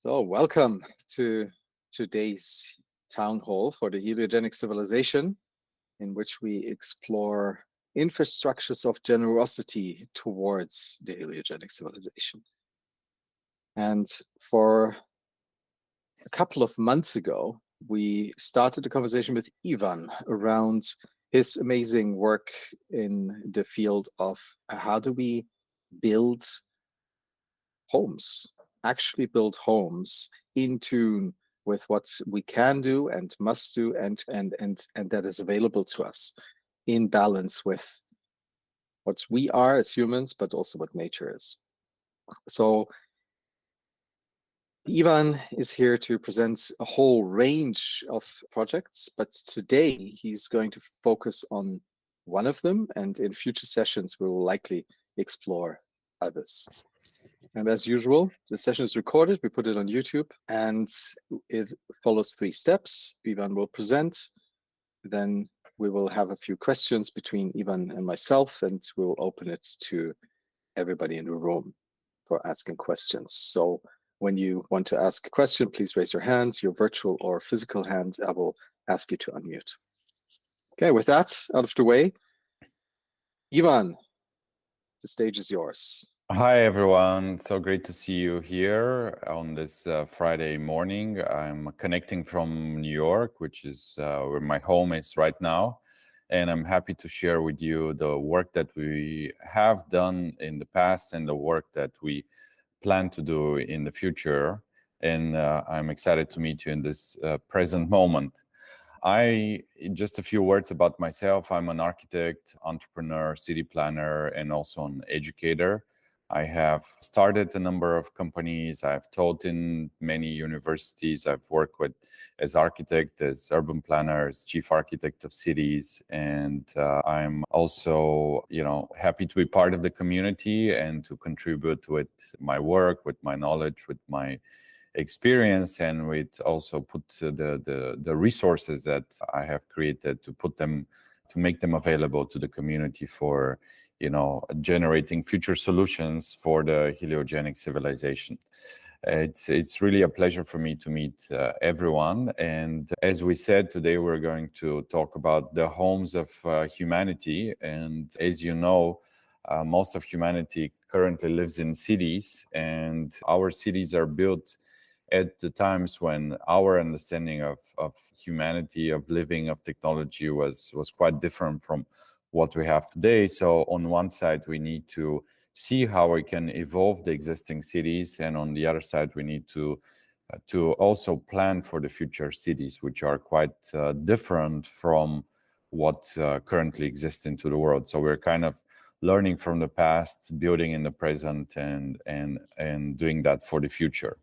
So, welcome to today's town hall for the Heliogenic Civilization, in which we explore infrastructures of generosity towards the Heliogenic Civilization. And for a couple of months ago, we started a conversation with Ivan around his amazing work in the field of how do we build homes, actually build homes in tune with what we can do and must do and that is available to us in balance with what we are as humans, but also what nature is. So Ivan is here to present a whole range of projects, but today he's going to focus on one of them, and in future sessions we will likely explore others. And as usual, the session is recorded, we put it on YouTube, and it follows 3 steps. Ivan will present, then we will have a few questions between Ivan and myself, and we will open it to everybody in the room for asking questions. So when you want to ask a question, please raise your hand, your virtual or physical hand. I will ask you to unmute. Okay, with that out of the way, Ivan, the stage is yours. Hi, everyone. So great to see you here on this Friday morning. I'm connecting from New York, which is where my home is right now. And I'm happy to share with you the work that we have done in the past and the work that we plan to do in the future. And I'm excited to meet you in this present moment. Just a few words about myself. I'm an architect, entrepreneur, city planner, and also an educator. I have started a number of companies. I've taught in many universities. I've worked as architect, as urban planner, as chief architect of cities. And I'm also, happy to be part of the community and to contribute with my work, with my knowledge, with my experience, and with also put the resources that I have created to make them available to the community for generating future solutions for the heliogenic civilization. It's really a pleasure for me to meet everyone. And as we said, today we're going to talk about the homes of humanity. And as you know, most of humanity currently lives in cities, and our cities are built at the times when our understanding of humanity, of living, of technology was quite different from what we have today. So on one side, we need to see how we can evolve the existing cities, and on the other side, we need to also plan for the future cities, which are quite different from what currently exists into the world. So we're kind of learning from the past, building in the present, and doing that for the future.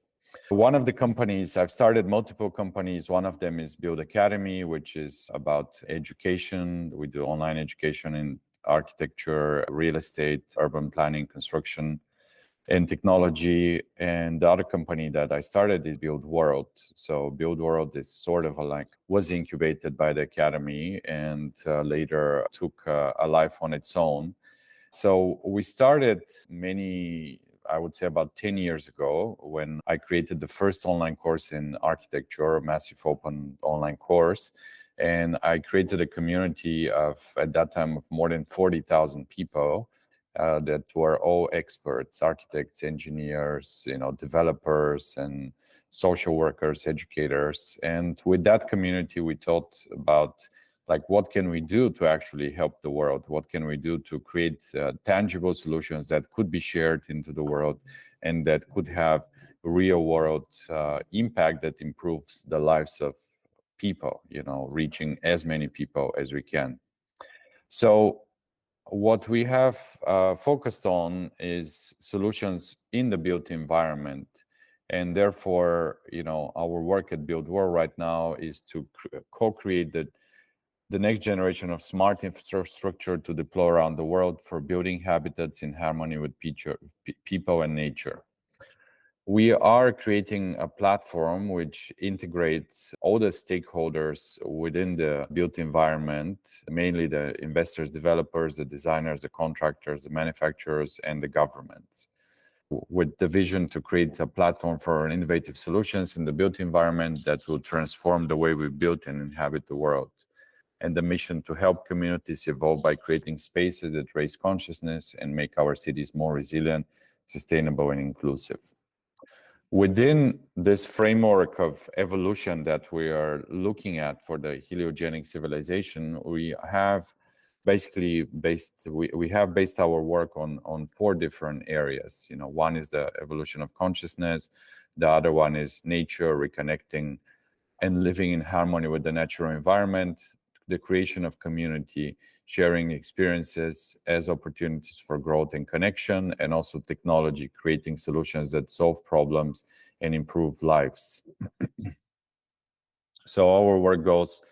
One of the companies, I've started multiple companies. One of them is Build Academy, which is about education. We do online education in architecture, real estate, urban planning, construction, and technology. And the other company that I started is Build World. So Build World is sort of was incubated by the Academy and later took a life on its own. So we started I would say about 10 years ago, when I created the first online course in architecture, a massive open online course. And I created a community at that time, of more than 40,000 people that were all experts, architects, engineers, developers, and social workers, educators. And with that community, we thought about what can we do to actually help the world? What can we do to create tangible solutions that could be shared into the world and that could have real world impact that improves the lives of people, reaching as many people as we can. So what we have focused on is solutions in the built environment. And therefore, our work at Build World right now is to co-create the next generation of smart infrastructure to deploy around the world for building habitats in harmony with people and nature. We are creating a platform which integrates all the stakeholders within the built environment, mainly the investors, developers, the designers, the contractors, the manufacturers, and the governments. with the vision to create a platform for innovative solutions in the built environment that will transform the way we build and inhabit the world, and the mission to help communities evolve by creating spaces that raise consciousness and make our cities more resilient, sustainable, and inclusive. Within this framework of evolution that we are looking at for the heliogenic civilization, we have basically based our work on four different areas. One is the evolution of consciousness, the other one is nature, reconnecting and living in harmony with the natural environment, the creation of community, sharing experiences as opportunities for growth and connection, and also technology, creating solutions that solve problems and improve lives. So our work goes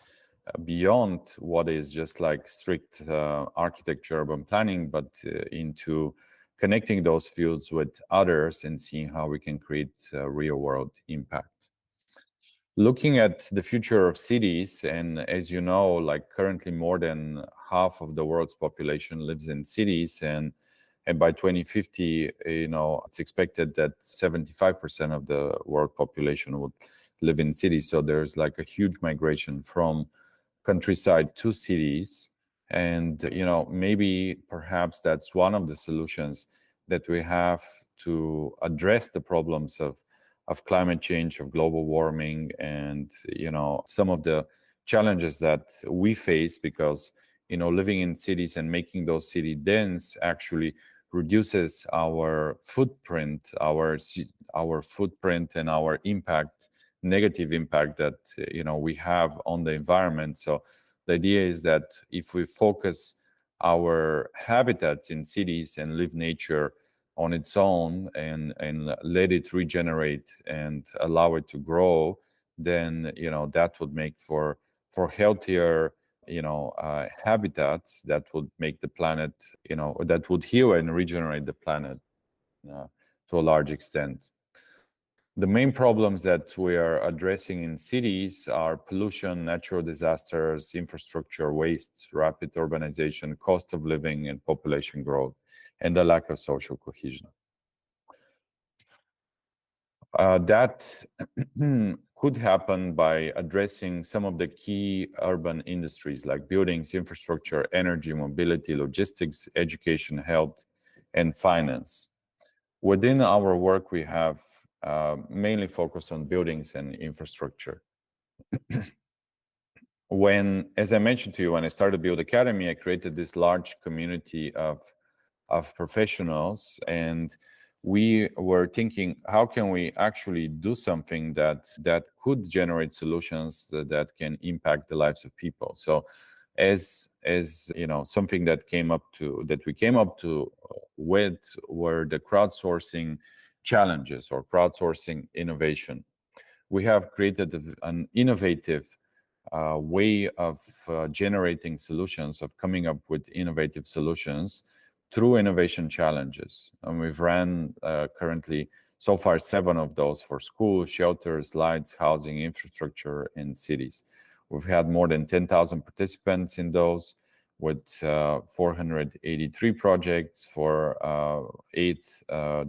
beyond what is just like strict architecture, urban planning, but into connecting those fields with others and seeing how we can create real world impact. Looking at the future of cities, and as you know, like currently more than half of the world's population lives in cities, and by 2050, it's expected that 75% of the world population would live in cities. So there's like a huge migration from countryside to cities, and maybe perhaps that's one of the solutions that we have to address the problems of climate change, of global warming, and some of the challenges that we face, because living in cities and making those city dense actually reduces our footprint, our footprint and our impact, negative impact that we have on the environment. So the idea is that if we focus our habitats in cities and leave nature on its own and let it regenerate and allow it to grow, then that would make for healthier habitats that would make the planet, that would heal and regenerate the planet to a large extent. The main problems that we are addressing in cities are pollution, natural disasters, infrastructure, waste, rapid urbanization, cost of living, and population growth, and the lack of social cohesion. That could happen by addressing some of the key urban industries like buildings, infrastructure, energy, mobility, logistics, education, health, and finance. Within our work, we have mainly focused on buildings and infrastructure. As I mentioned to you, when I started Build Academy, I created this large community of professionals, and we were thinking, how can we actually do something that could generate solutions that can impact the lives of people? So as something that we came up to with were the crowdsourcing challenges or crowdsourcing innovation. We have created an innovative way of generating solutions, of coming up with innovative solutions through innovation challenges. And we've ran currently so far 7 of those for schools, shelters, lights, housing, infrastructure in cities. We've had more than 10,000 participants in those, with 483 projects for 8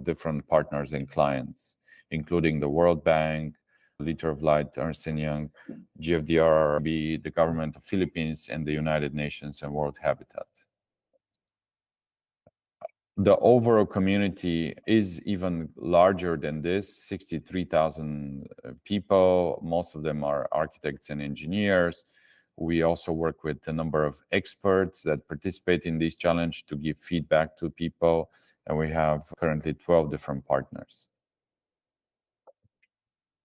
different partners and clients, including the World Bank, Liter of Light, Ernst & Young, GFDRB, the government of Philippines, and the United Nations and World Habitat. The overall community is even larger than this, 63,000 people. Most of them are architects and engineers. We also work with a number of experts that participate in this challenge to give feedback to people, and we have currently 12 different partners.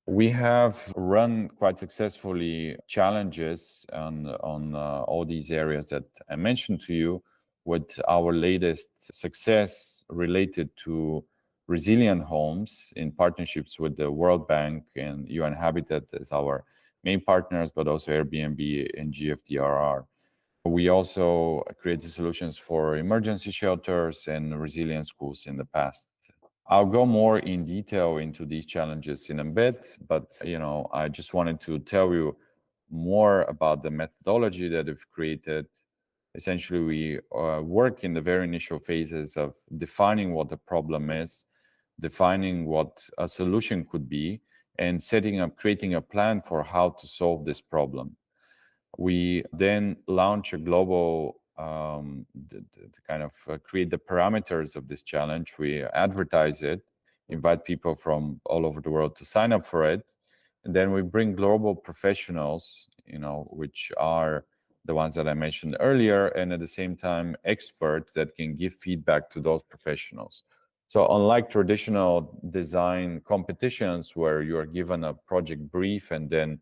We have run quite successfully challenges on all these areas that I mentioned to you, with our latest success related to resilient homes in partnerships with the World Bank and UN Habitat as our main partners, but also Airbnb and GFDRR. We also created solutions for emergency shelters and resilient schools in the past. I'll go more in detail into these challenges in a bit, but I just wanted to tell you more about the methodology that we've created. Essentially, we work in the very initial phases of defining what the problem is, defining what a solution could be, and creating a plan for how to solve this problem. We then launch a global kind of create the parameters of this challenge. We advertise it, invite people from all over the world to sign up for it, and then we bring global professionals, which are the ones that I mentioned earlier, and at the same time experts that can give feedback to those professionals. So unlike traditional design competitions where you are given a project brief and then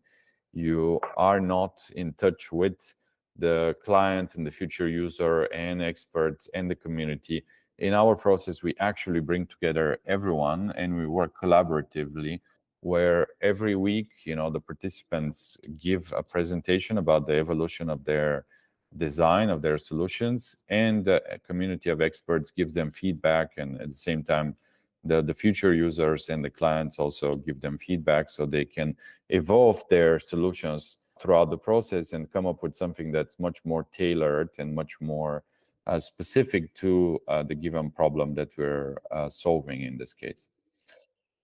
you are not in touch with the client and the future user and experts and the community, in our process, we actually bring together everyone and we work collaboratively, where every week, the participants give a presentation about the evolution of their design, of their solutions, and the community of experts gives them feedback. And at the same time, the future users and the clients also give them feedback so they can evolve their solutions throughout the process and come up with something that's much more tailored and much more specific to the given problem that we're solving in this case.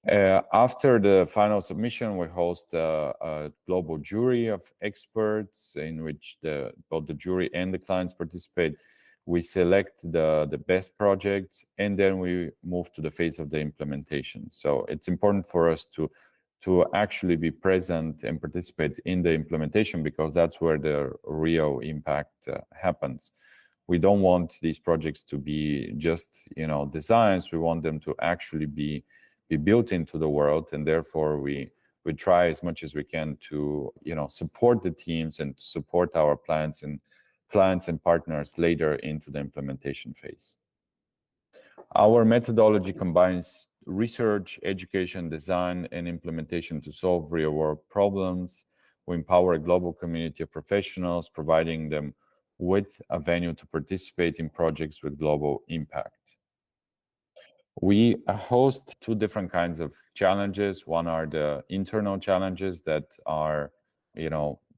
After the final submission, we host a global jury of experts in which both the jury and the clients participate. We select the best projects, and then we move to the phase of the implementation. So it's important for us to actually be present and participate in the implementation, because that's where the real impact happens. We don't want these projects to be just designs. We want them to actually be built into the world, and therefore we try as much as we can to support the teams and to support our clients and partners later into the implementation phase. Our methodology combines research, education, design, and implementation to solve real-world problems. We empower a global community of professionals, providing them with a venue to participate in projects with global impact. We host two different kinds of challenges. One are the internal challenges that are,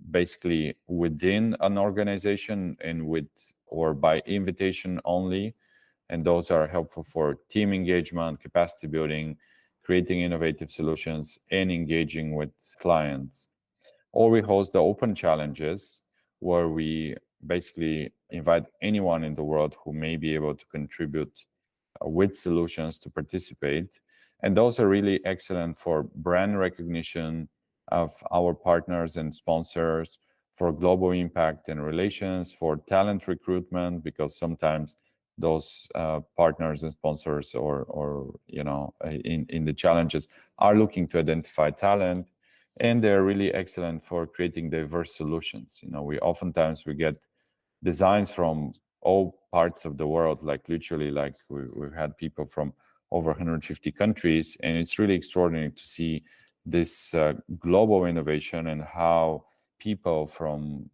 basically within an organization and or by invitation only. And those are helpful for team engagement, capacity building, creating innovative solutions, and engaging with clients. Or we host the open challenges, where we basically invite anyone in the world who may be able to contribute with solutions to participate. And those are really excellent for brand recognition of our partners and sponsors, for global impact and relations, for talent recruitment, because sometimes those partners and sponsors or in the challenges are looking to identify talent, and they're really excellent for creating diverse solutions. We oftentimes get designs from all parts of the world, like literally, like we've had people from over 150 countries, and it's really extraordinary to see this global innovation and how people from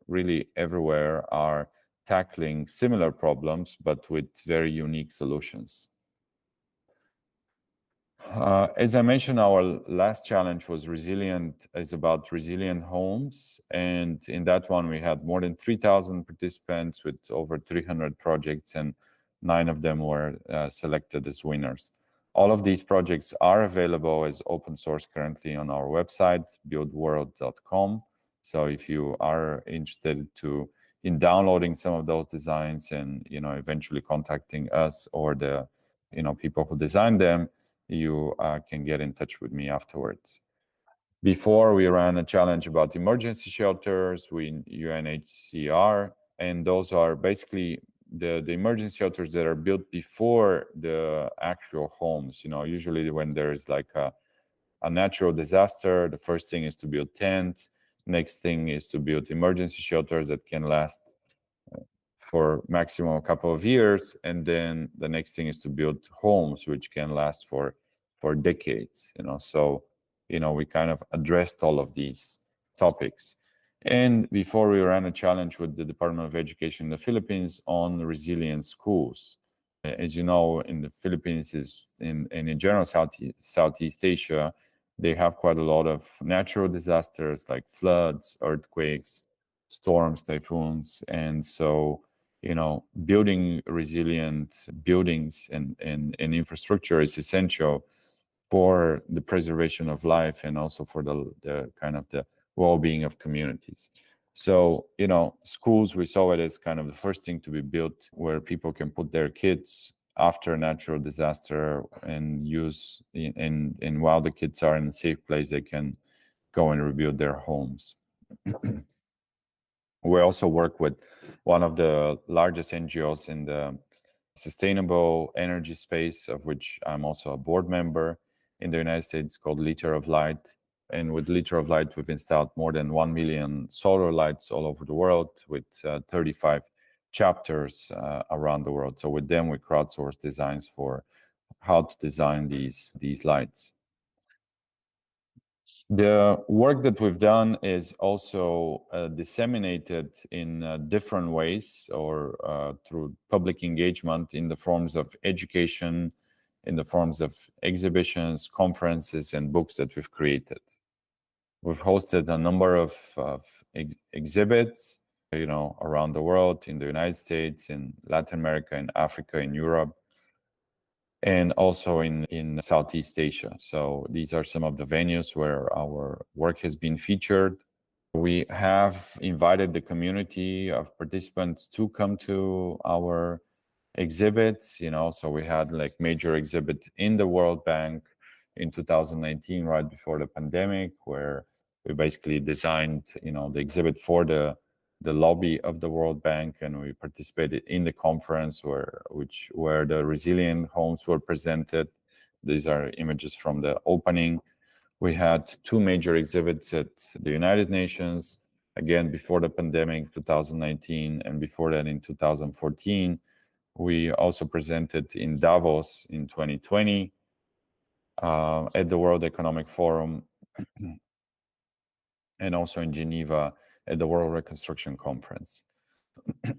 really everywhere are tackling similar problems but with very unique solutions. As I mentioned, our last challenge is about resilient homes. And in that one, we had more than 3,000 participants with over 300 projects, and 9 of them were selected as winners. All of these projects are available as open source currently on our website, buildworld.com. So if you are interested in downloading some of those designs and eventually contacting us or the people who designed them, you can get in touch with me afterwards. Before, we ran a challenge about emergency shelters with UNHCR, and those are basically the emergency shelters that are built before the actual homes. Usually when there is like a natural disaster, the first thing is to build tents. Next thing is to build emergency shelters that can last for maximum a couple of years, and then the next thing is to build homes which can last for decades. So we kind of addressed all of these topics. And before, we ran a challenge with the Department of Education in the Philippines on resilient schools. As you know, in the Philippines and in general Southeast Asia, they have quite a lot of natural disasters like floods, earthquakes, storms, typhoons. And so building resilient buildings and infrastructure is essential for the preservation of life and also for the kind of the well-being of communities. So, schools, we saw it as kind of the first thing to be built where people can put their kids after a natural disaster and use, and while the kids are in a safe place, they can go and rebuild their homes. We also work with one of the largest NGOs in the sustainable energy space, of which I'm also a board member in the United States, called Liter of Light. And with Liter of Light, we've installed more than 1 million solar lights all over the world with 35 chapters around the world. So with them, we crowdsource designs for how to design these lights. The work that we've done is also disseminated in different ways or through public engagement in the forms of education, in the forms of exhibitions, conferences, and books that we've created. We've hosted a number of exhibits, around the world, in the United States, in Latin America, in Africa, in Europe, and also in Southeast Asia. So these are some of the venues where our work has been featured. We have invited the community of participants to come to our exhibits, so we had like major exhibit in the World Bank in 2019, right before the pandemic, where we basically designed, the exhibit for the lobby of the World Bank, and we participated in the conference where the resilient homes were presented. These are images from the opening. We had two major exhibits at the United Nations, again before the pandemic, 2019, and before that in 2014. We also presented in Davos in 2020 at the World Economic Forum, and also in Geneva at the World Reconstruction Conference.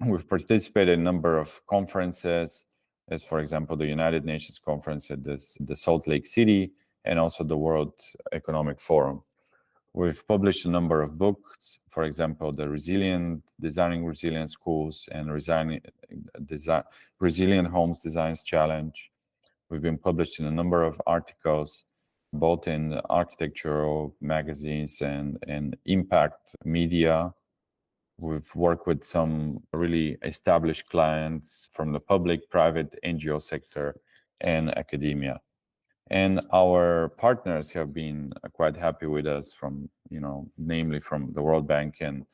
We've participated in a number of conferences, as for example, the United Nations Conference at the Salt Lake City, and also the World Economic Forum. We've published a number of books, for example, Designing Resilient Schools and Resilient Homes Designs Challenge. We've been published in a number of articles, both in architectural magazines and impact media. We've worked with some really established clients from the public, private, NGO sector, and academia. And our partners have been quite happy with us namely from the World Bank and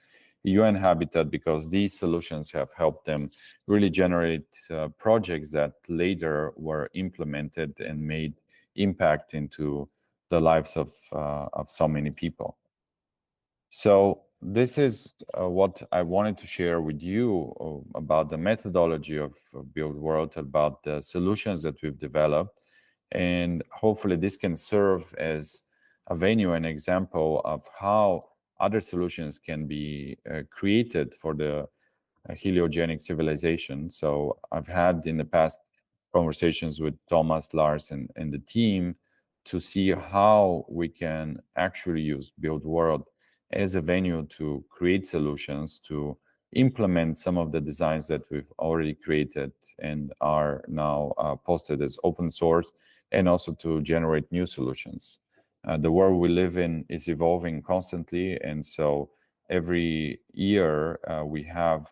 UN Habitat, because these solutions have helped them really generate projects that later were implemented and made impact into the lives of so many people. So this is what I wanted to share with you about the methodology of Build World, about the solutions that we've developed. And hopefully this can serve as a venue, an example of how other solutions can be created for the heliogenic civilization. So I've had in the past conversations with Thomas, Lars, and the team to see how we can actually use Build World as a venue to create solutions, to implement some of the designs that we've already created and are now posted as open source, and also to generate new solutions. The world we live in is evolving constantly, and so every year we have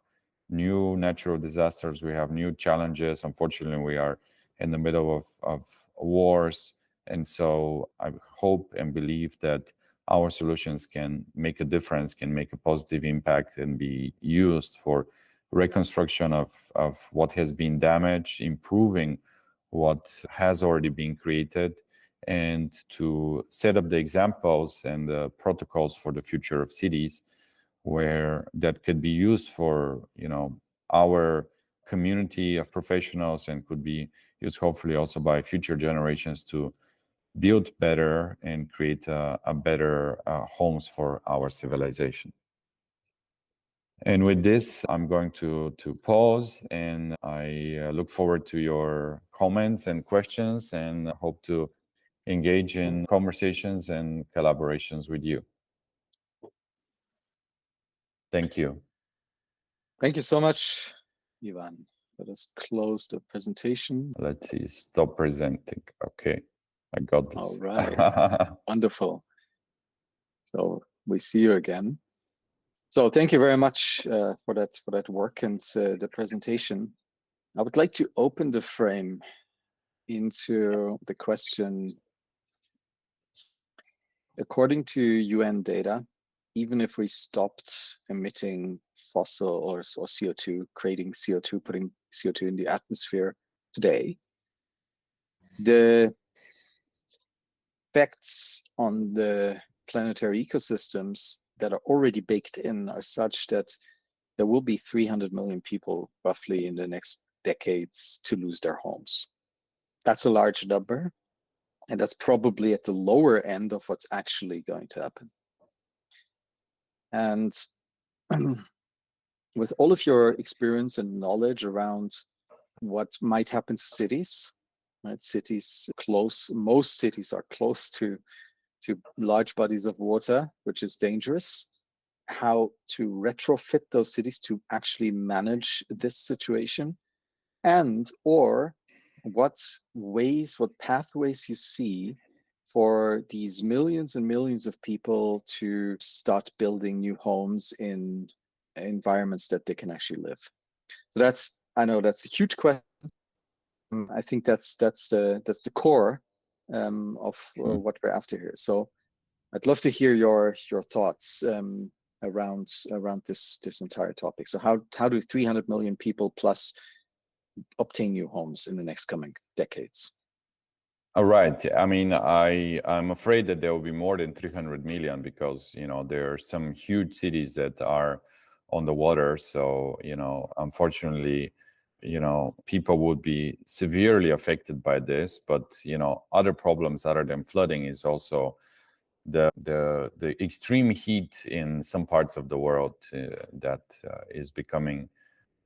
new natural disasters, we have new challenges. Unfortunately, we are in the middle of wars, and so I hope and believe that our solutions can make a difference, can make a positive impact, and be used for reconstruction of what has been damaged, improving what has already been created, and to set up the examples and the protocols for the future of cities, where that could be used for our community of professionals, and could be used hopefully also by future generations to build better and create a better homes for our civilization. And with this, I'm going to pause, and I look forward to your comments and questions, and hope to engage in conversations and collaborations with you. Thank you. Thank you so much, Ivan. Let us close the presentation. Let's see, stop presenting. Okay, I got this. All right, wonderful. So we see you again. So thank you very much for that work and the presentation. I would like to open the frame into the question. According to UN data, even if we stopped emitting fossil or CO2, creating CO2, putting CO2 in the atmosphere today, the effects on the planetary ecosystems that are already baked in are such that there will be 300 million people roughly in the next decades to lose their homes. That's a large number, and that's probably at the lower end of what's actually going to happen. And with all of your experience and knowledge around what might happen to cities, right? Most cities are close to large bodies of water, which is dangerous. How to retrofit those cities to actually manage this situation, and or what pathways you see for these millions and millions of people to start building new homes in environments that they can actually live. So I know that's a huge question. I think that's the core of what we're after here. So I'd love to hear your thoughts around this entire topic. So how do 300 million people plus obtain new homes in the next coming decades? All right. I mean, I'm afraid that there will be more than 300 million because, there are some huge cities that are on the water. So, unfortunately, people would be severely affected by this. But, other problems other than flooding is also the extreme heat in some parts of the world that is becoming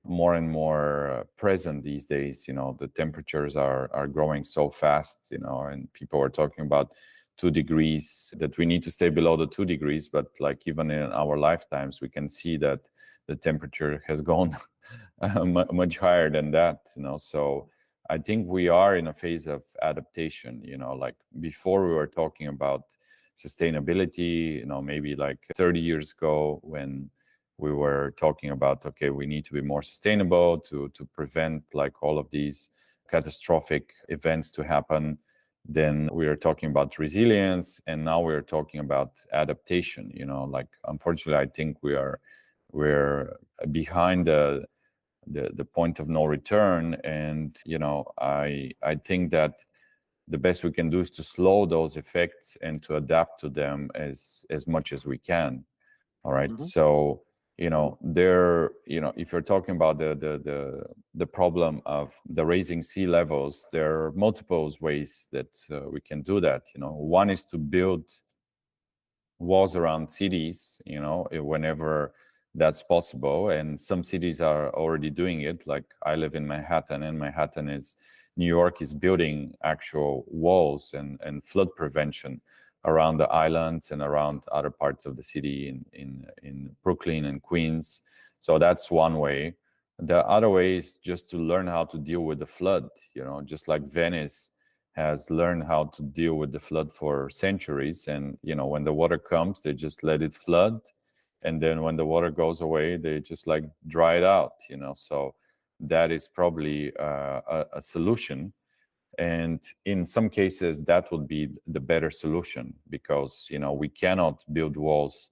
more and more present these days. The temperatures are growing so fast, and people are talking about 2 degrees, that we need to stay below the 2 degrees. But like even in our lifetimes, we can see that the temperature has gone much higher than that, so I think we are in a phase of adaptation. Like before we were talking about sustainability, maybe like 30 years ago, when we were talking about, okay, we need to be more sustainable to prevent like all of these catastrophic events to happen. Then we are talking about resilience, and now we're talking about adaptation. Like unfortunately, I think we're behind the point of no return, and I think that the best we can do is to slow those effects and to adapt to them as much as we can. All right. Mm-hmm. So if you're talking about the problem of the raising sea levels, there are multiple ways that we can do that. One is to build walls around cities, whenever that's possible. And some cities are already doing it. Like I live in Manhattan, and New York is building actual walls and flood prevention around the islands and around other parts of the city in Brooklyn and Queens. So that's one way. The other way is just to learn how to deal with the flood, just like Venice has learned how to deal with the flood for centuries. And, when the water comes, they just let it flood. And then when the water goes away, they just like dry it out, so that is probably a solution. And in some cases, that would be the better solution because, we cannot build walls.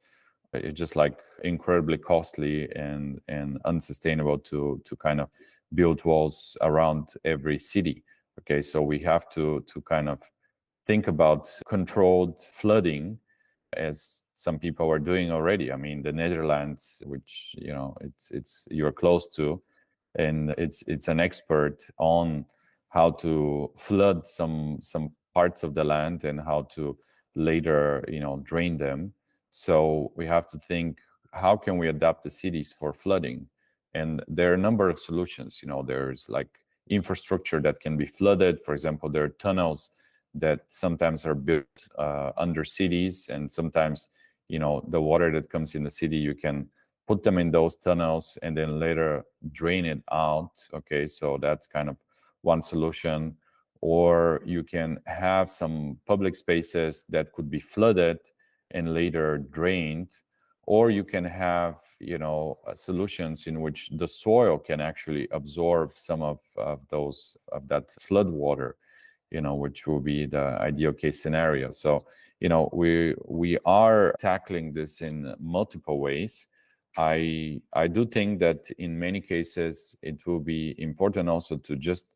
It's just like incredibly costly and unsustainable to kind of build walls around every city. Okay, so we have to kind of think about controlled flooding, as some people are doing already. I mean, the Netherlands, which it's you're close to, and it's an expert on how to flood some parts of the land and how to later drain them. So we have to think, how can we adapt the cities for flooding? And there are a number of solutions. There's like infrastructure that can be flooded. For example, there are tunnels that sometimes are built under cities, and sometimes the water that comes in the city, you can put them in those tunnels and then later drain it out. Okay, so that's kind of one solution. Or you can have some public spaces that could be flooded and later drained. Or you can have, solutions in which the soil can actually absorb some of that flood water, which will be the ideal case scenario. So, we are tackling this in multiple ways. I do think that in many cases it will be important also to just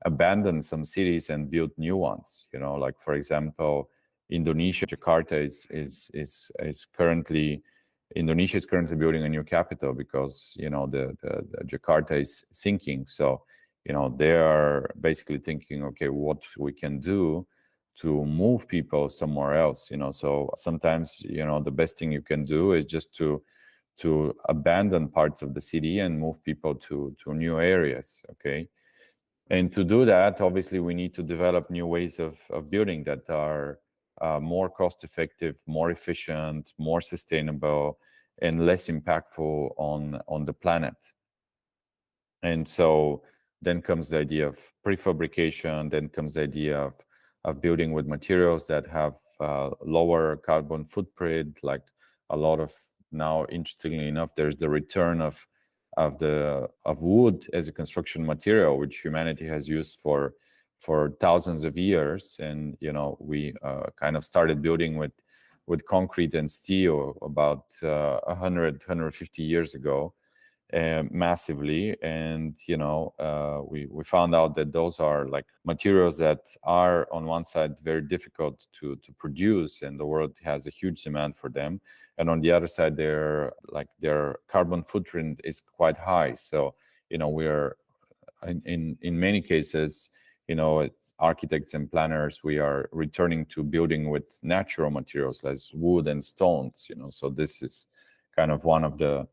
abandon some cities and build new ones. Like for example, Indonesia, Jakarta is currently Indonesia is currently building a new capital because the Jakarta is sinking. So they are basically thinking, okay, what we can do to move people somewhere else. So sometimes the best thing you can do is just to abandon parts of the city and move people to new areas. Okay. And to do that, obviously, we need to develop new ways of building that are more cost effective, more efficient, more sustainable, and less impactful on the planet. And so then comes the idea of prefabrication, then comes the idea of building with materials that have lower carbon footprint, like a lot of now, interestingly enough, there's the return of wood as a construction material, which humanity has used for thousands of years. And we kind of started building with concrete and steel about 150 years ago, massively. And we found out that those are like materials that are on one side very difficult to produce, and the world has a huge demand for them, and on the other side their carbon footprint is quite high. So we are in many cases, it's architects and planners, we are returning to building with natural materials like wood and stones. So this is kind of one of the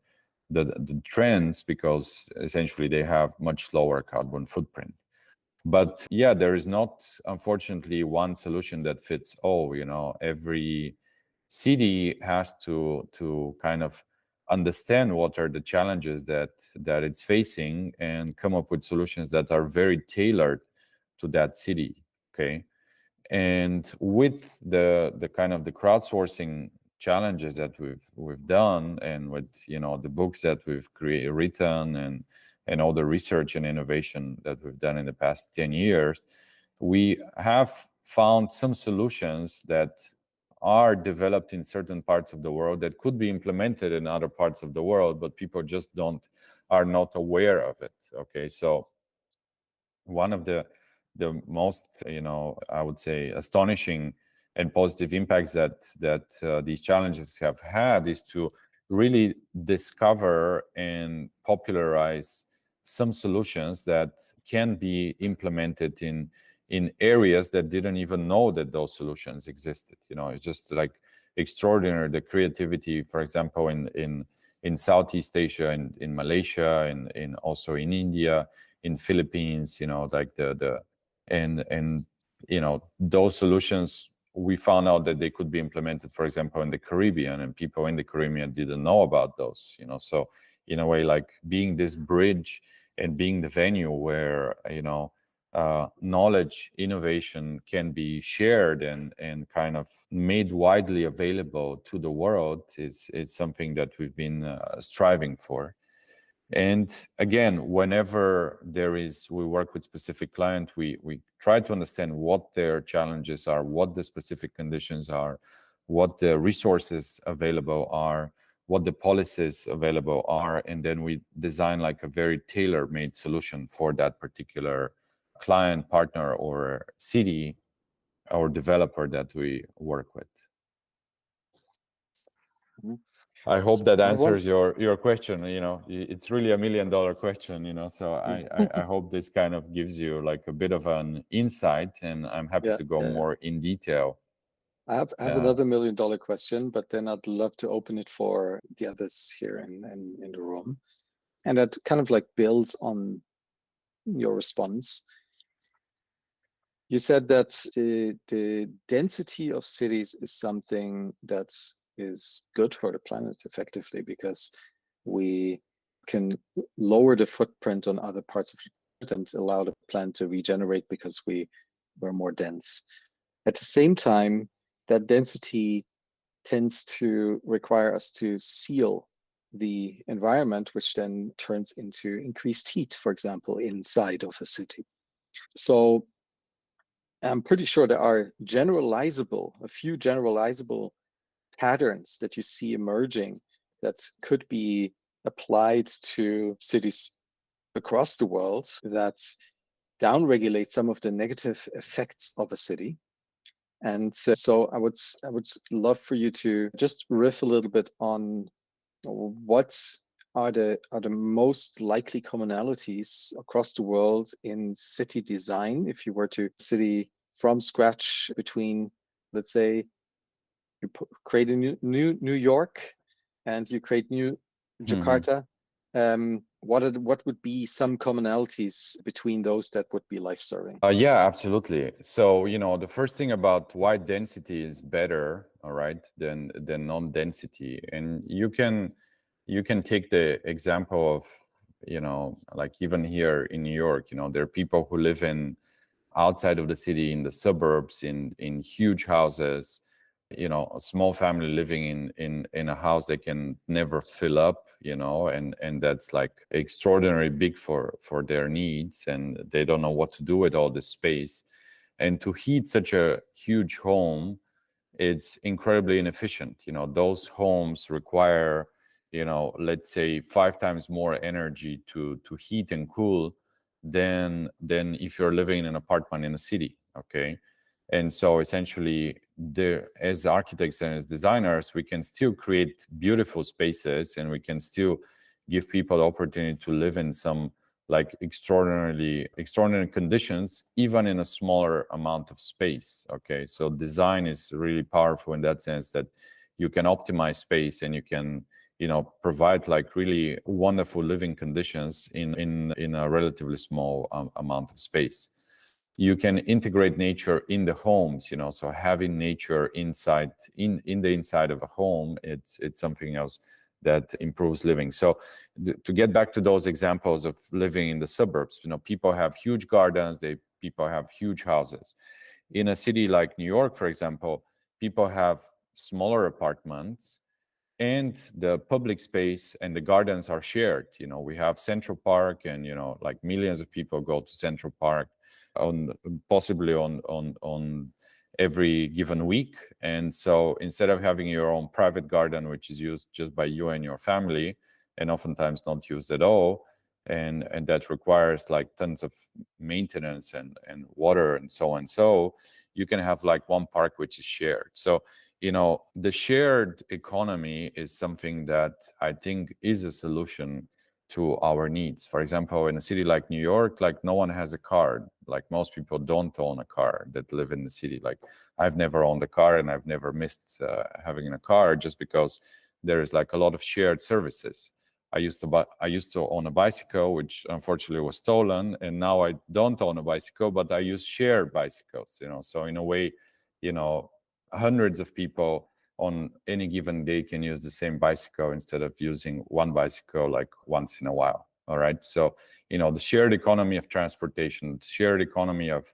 trends, because essentially they have much lower carbon footprint. But yeah, there is not, unfortunately, one solution that fits all. Every city has to kind of understand what are the challenges that it's facing and come up with solutions that are very tailored to that city. Okay. And with the kind of the crowdsourcing challenges that we've done, and with the books that we've written, and all the research and innovation that we've done in the past 10 years, we have found some solutions that are developed in certain parts of the world that could be implemented in other parts of the world, but people just are not aware of it. Okay, so one of the most, I would say, astonishing and positive impacts that these challenges have had is to really discover and popularize some solutions that can be implemented in areas that didn't even know that those solutions existed. It's just like extraordinary, the creativity, for example, in Southeast Asia, in Malaysia, and also in India, in Philippines, like and those solutions, we found out that they could be implemented, for example, in the Caribbean, and people in the Caribbean didn't know about those. So in a way, like being this bridge and being the venue where knowledge, innovation can be shared and kind of made widely available to the world is something that we've been striving for. And again, whenever we work with specific client, we try to understand what their challenges are, what the specific conditions are, what the resources available are, what the policies available are, and then we design like a very tailor-made solution for that particular client, partner, or city or developer that we work with. I hope that answers your question. It's really $1 million question, so I hope this kind of gives you like a bit of an insight, and I'm happy to go more in detail. I have another $1 million question, but then I'd love to open it for the others here in the room. And that kind of like builds on your response. You said that the density of cities is something that is good for the planet effectively, because we can lower the footprint on other parts of it and allow the plant to regenerate because we're more dense. At the same time, that density tends to require us to seal the environment, which then turns into increased heat, for example, inside of a city. So I'm pretty sure there are a few generalizable patterns that you see emerging that could be applied to cities across the world that downregulate some of the negative effects of a city. And so I would love for you to just riff a little bit on what are the most likely commonalities across the world in city design if you were to city from scratch between, let's say, you create a New York and you create new Jakarta. What would be some commonalities between those that would be life-serving? Yeah, absolutely. So, the first thing about why density is better, all right, than non-density. And you can take the example of, like even here in New York, there are people who live outside of the city, in the suburbs, in huge houses, a small family living in a house that can never fill up, and that's like extraordinarily big for their needs, and they don't know what to do with all this space. And to heat such a huge home, it's incredibly inefficient. Those homes require, let's say 5 times more energy to heat and cool than if you're living in an apartment in a city. Okay. And so essentially, as architects and as designers, we can still create beautiful spaces, and we can still give people the opportunity to live in some like extraordinary conditions, even in a smaller amount of space. Okay, so design is really powerful in that sense, that you can optimize space and you can provide like really wonderful living conditions in a relatively small amount of space. You can integrate nature in the homes, so having nature inside in the inside of a home, it's something else that improves living. So to get back to those examples of living in the suburbs, people have huge gardens, people have huge houses. In a city like New York, for example, people have smaller apartments, and the public space and the gardens are shared. We have Central Park, and like millions of people go to Central Park possibly on every given week. And so instead of having your own private garden, which is used just by you and your family, and oftentimes not used at all, and that requires like tons of maintenance and water and so on, so you can have like one park which is shared. So the shared economy is something that I think is a solution to our needs. For example, in a city like New York, like no one has a car. Like most people don't own a car that live in the city. Like I've never owned a car, and I've never missed having a car, just because there is like a lot of shared services. I used to own a bicycle, which unfortunately was stolen, and now I don't own a bicycle, but I use shared bicycles. So in a way, hundreds of people on any given day can use the same bicycle instead of using one bicycle like once in a while. All right. So, the shared economy of transportation, the shared economy of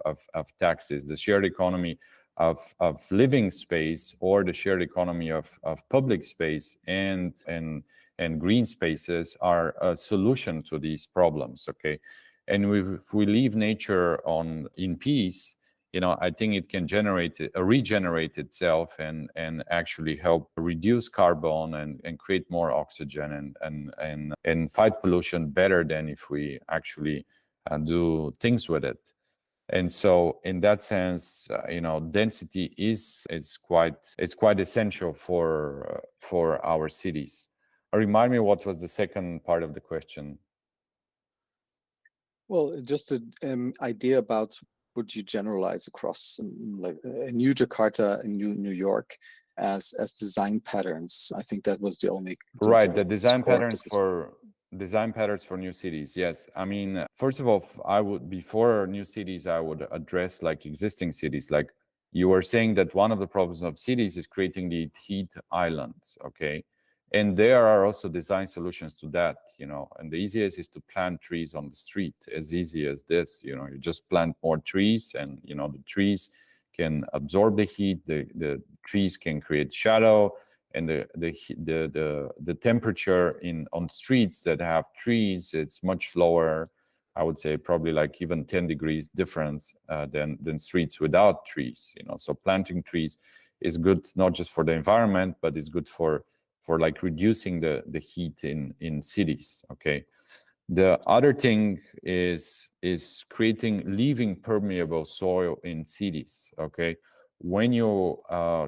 taxis, the shared economy of living space, or the shared economy of public space and green spaces are a solution to these problems. Okay. And if we leave nature in peace, I think it can regenerate itself and actually help reduce carbon and create more oxygen and fight pollution better than if we actually do things with it. And so in that sense, density is quite essential for our cities. Remind me, what was the second part of the question? Well, just an idea about, would you generalize across like a new Jakarta and New York as design patterns? I think that was the only right. The design patterns for new cities. Yes, I mean, first of all, before new cities, I would address like existing cities. Like you were saying that one of the problems of cities is creating the heat islands. Okay, And there are also design solutions to that, and the easiest is to plant trees on the street, as easy as this. You just plant more trees, and the trees can absorb the heat, the trees can create shadow, and the temperature on streets that have trees, it's much lower. I would say probably like even 10 degrees difference than streets without trees. So planting trees is good not just for the environment, but it's good for like reducing the heat in cities. Okay. The other thing is leaving permeable soil in cities. Okay. When you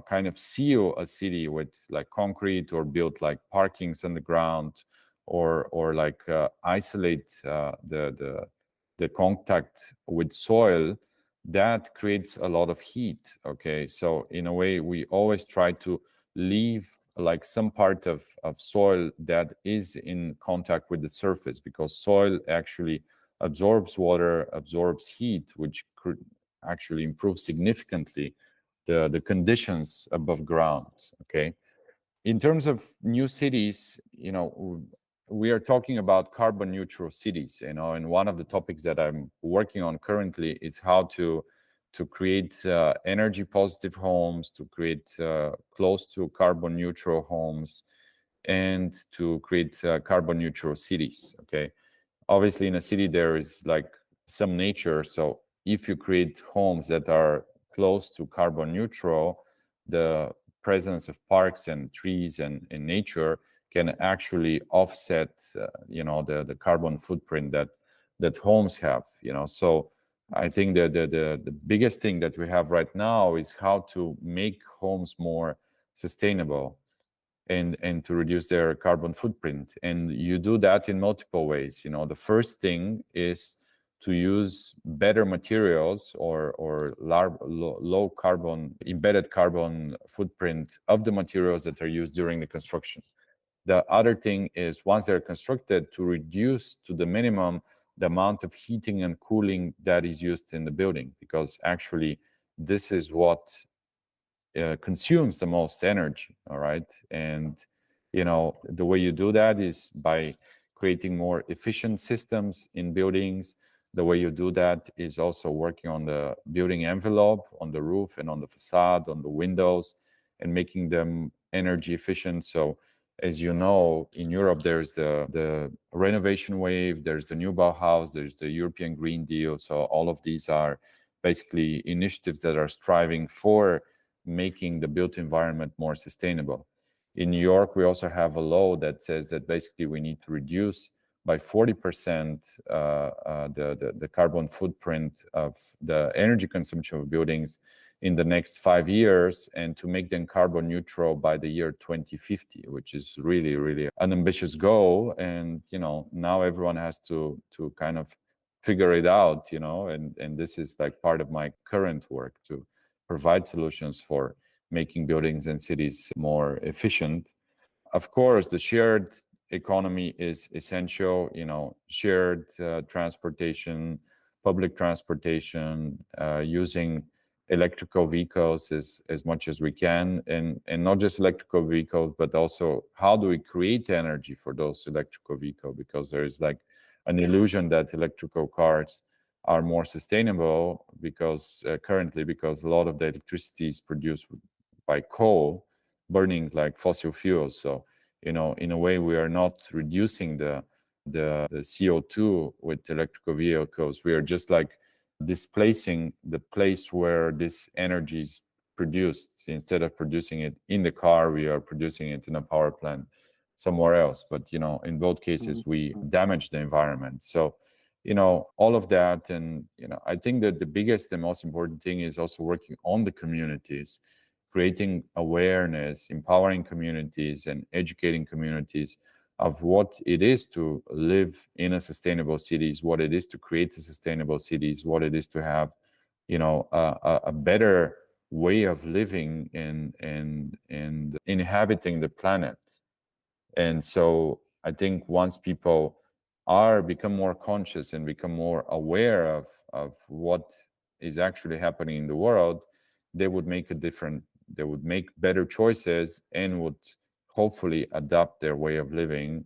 kind of seal a city with like concrete, or build like parkings on the ground, or like isolate the contact with soil, that creates a lot of heat. Okay. So in a way, we always try to leave like some part of soil that is in contact with the surface, because soil actually absorbs water, absorbs heat, which could actually improve significantly the conditions above ground. Okay. In terms of new cities, we are talking about carbon neutral cities, and one of the topics that I'm working on currently is how to create energy positive homes, to create close to carbon neutral homes, and to create carbon neutral cities. Okay. Obviously, in a city, there is like some nature. So if you create homes that are close to carbon neutral, the presence of parks and trees and nature can actually offset, the carbon footprint that homes have. So I think that the biggest thing that we have right now is how to make homes more sustainable, and to reduce their carbon footprint. And you do that in multiple ways. The first thing is to use better materials, or low carbon, embedded carbon footprint of the materials that are used during the construction. The other thing is, once they're constructed, to reduce to the minimum the amount of heating and cooling that is used in the building, because actually this is what consumes the most energy. All right. And the way you do that is by creating more efficient systems in buildings. The way you do that is also working on the building envelope, on the roof and on the facade, on the windows, and making them energy efficient. So as you know, in Europe, there's the renovation wave, there's the new Bauhaus, there's the European Green Deal. So all of these are basically initiatives that are striving for making the built environment more sustainable. In New York, we also have a law that says that basically we need to reduce by 40% the carbon footprint of the energy consumption of buildings in the next 5 years, and to make them carbon neutral by the year 2050, which is really, really an ambitious goal. And now everyone has to kind of figure it out, and this is like part of my current work, to provide solutions for making buildings and cities more efficient. Of course, the shared economy is essential. Shared transportation, public transportation, using electrical vehicles as much as we can, and not just electrical vehicles, but also how do we create energy for those electrical vehicles, because there is like an illusion that electrical cars are more sustainable, because currently, because a lot of the electricity is produced by coal, burning like fossil fuels. So in a way, we are not reducing the CO2 with electrical vehicles. We are just like displacing the place where this energy is produced. Instead of producing it in the car, we are producing it in a power plant somewhere else. But in both cases, we damage the environment. So all of that. And I think that the biggest and most important thing is also working on the communities, creating awareness, empowering communities, and educating communities of what it is to live in a sustainable cities, what it is to create a sustainable cities, what it is to have a better way of living and inhabiting the planet. And so I think once people become more conscious and become more aware of what is actually happening in the world, they would make they would make better choices, and would hopefully adapt their way of living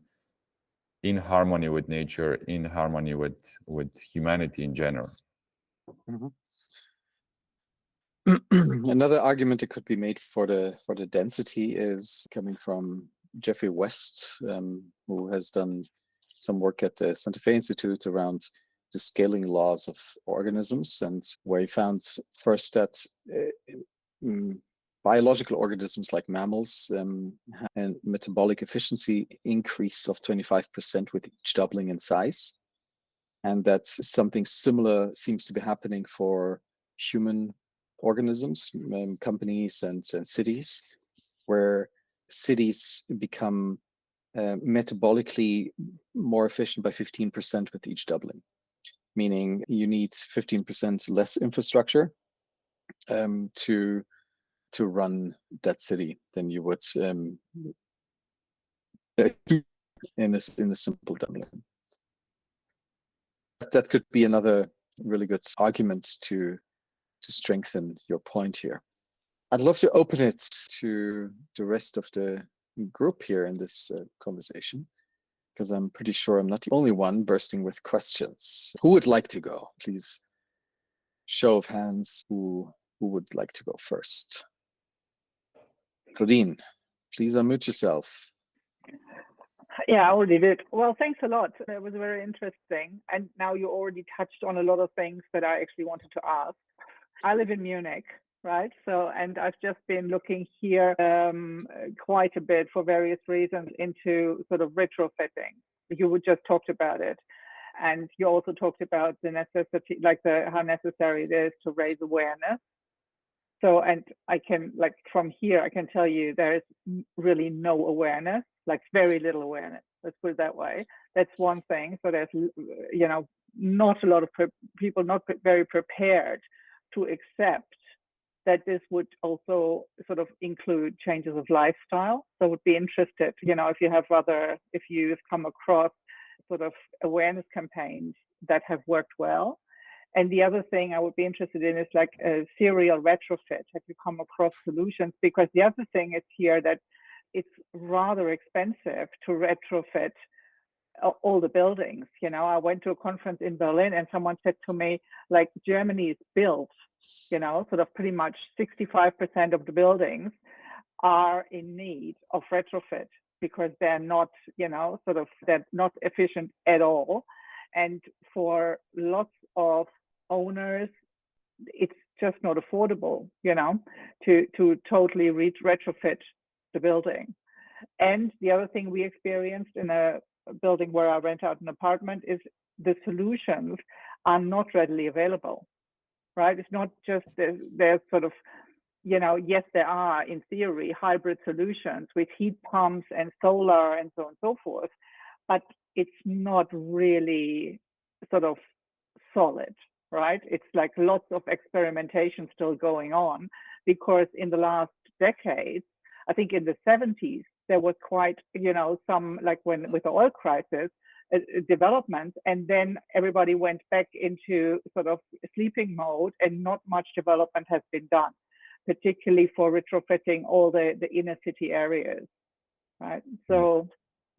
in harmony with nature, in harmony with humanity in general. Another argument that could be made for the density is coming from Jeffrey West, who has done some work at the Santa Fe Institute around the scaling laws of organisms, and where he found first that biological organisms like mammals and metabolic efficiency increase of 25% with each doubling in size, and that something similar seems to be happening for human organisms, companies, and cities, where cities become metabolically more efficient by 15% with each doubling, meaning you need 15% less infrastructure to run that city than you would in a simple doubling. That could be another really good argument to strengthen your point here. I'd love to open it to the rest of the group here in this conversation, because I'm pretty sure I'm not the only one bursting with questions. Who would like to go? Please, show of hands, who would like to go first? Claudine, please unmute yourself. Yeah, I already did. Well, thanks a lot. It was very interesting. And now you already touched on a lot of things that I actually wanted to ask. I live in Munich, right? So, and I've just been looking here quite a bit for various reasons into sort of retrofitting. You just talked about it. And you also talked about the necessity, like how necessary it is to raise awareness. So, and I can, like, from here, I can tell you there's really no awareness, like very little awareness. Let's put it that way. That's one thing. So there's, you know, not a lot of people not very prepared to accept that this would also sort of include changes of lifestyle. So I would be interested, you know, if you've come across sort of awareness campaigns that have worked well. And the other thing I would be interested in is like a serial retrofit. Have you come across solutions? Because the other thing is here that it's rather expensive to retrofit all the buildings. You know, I went to a conference in Berlin and someone said to me, like, Germany is built, you know, sort of pretty much 65% of the buildings are in need of retrofit because they're not, you know, sort of, they're not efficient at all. And for lots of owners, it's just not affordable, you know, to totally retrofit the building. And the other thing we experienced in a building where I rent out an apartment is the solutions are not readily available, right? It's not just there's sort of, you know, yes, there are in theory hybrid solutions with heat pumps and solar and so on and so forth, but it's not really sort of solid, right? It's like lots of experimentation still going on, because in the last decades, I think in the 70s, there was quite, you know, some, like when with the oil crisis, development, and then everybody went back into sort of sleeping mode and not much development has been done, particularly for retrofitting all the inner city areas, right? So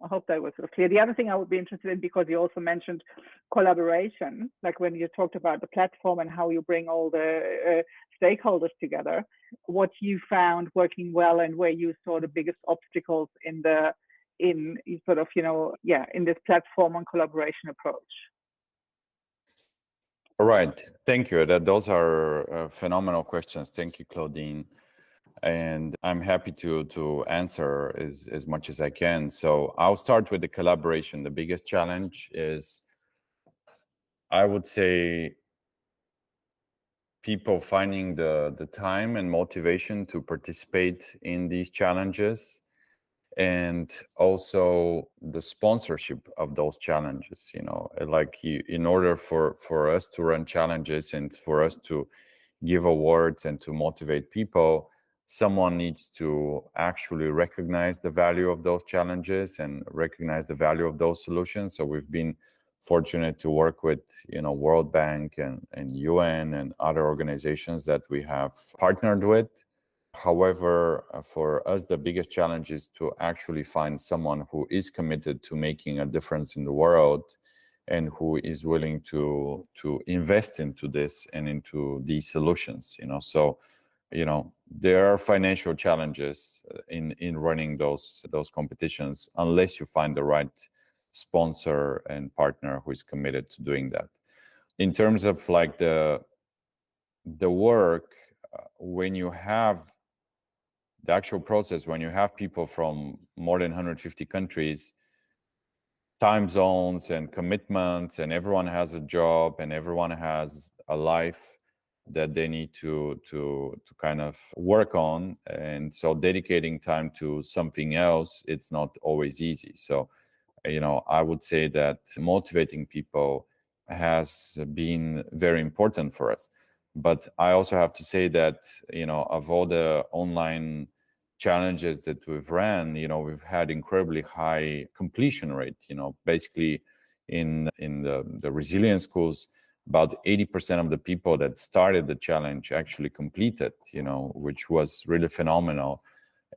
I hope that was sort of clear. The other thing I would be interested in, because you also mentioned collaboration, like when you talked about the platform and how you bring all the stakeholders together, what you found working well and where you saw the biggest obstacles in sort of, you know, yeah, in this platform and collaboration approach. All right, thank you. Those are phenomenal questions. Thank you, Claudine. And I'm happy to answer as much as I can. So I'll start with the collaboration. The biggest challenge is, I would say, people finding the time and motivation to participate in these challenges, and also the sponsorship of those challenges. You know, like in order for us to run challenges and for us to give awards and to motivate people, someone needs to actually recognize the value of those challenges and recognize the value of those solutions. So we've been fortunate to work with, you know, World Bank and UN and other organizations that we have partnered with However, for us, the biggest challenge is to actually find someone who is committed to making a difference in the world and who is willing to invest into this and into these solutions. So there are financial challenges in running those competitions unless you find the right sponsor and partner who is committed to doing that. In terms of like the work, when you have the actual process, when you have people from more than 150 countries, time zones and commitments, and everyone has a job and everyone has a life that they need to kind of work on, and so dedicating time to something else, it's not always easy. So I would say that motivating people has been very important for us. But I also have to say that of all the online challenges that we've ran, we've had incredibly high completion rate. Basically in the resilience schools, about 80% of the people that started the challenge actually completed, which was really phenomenal.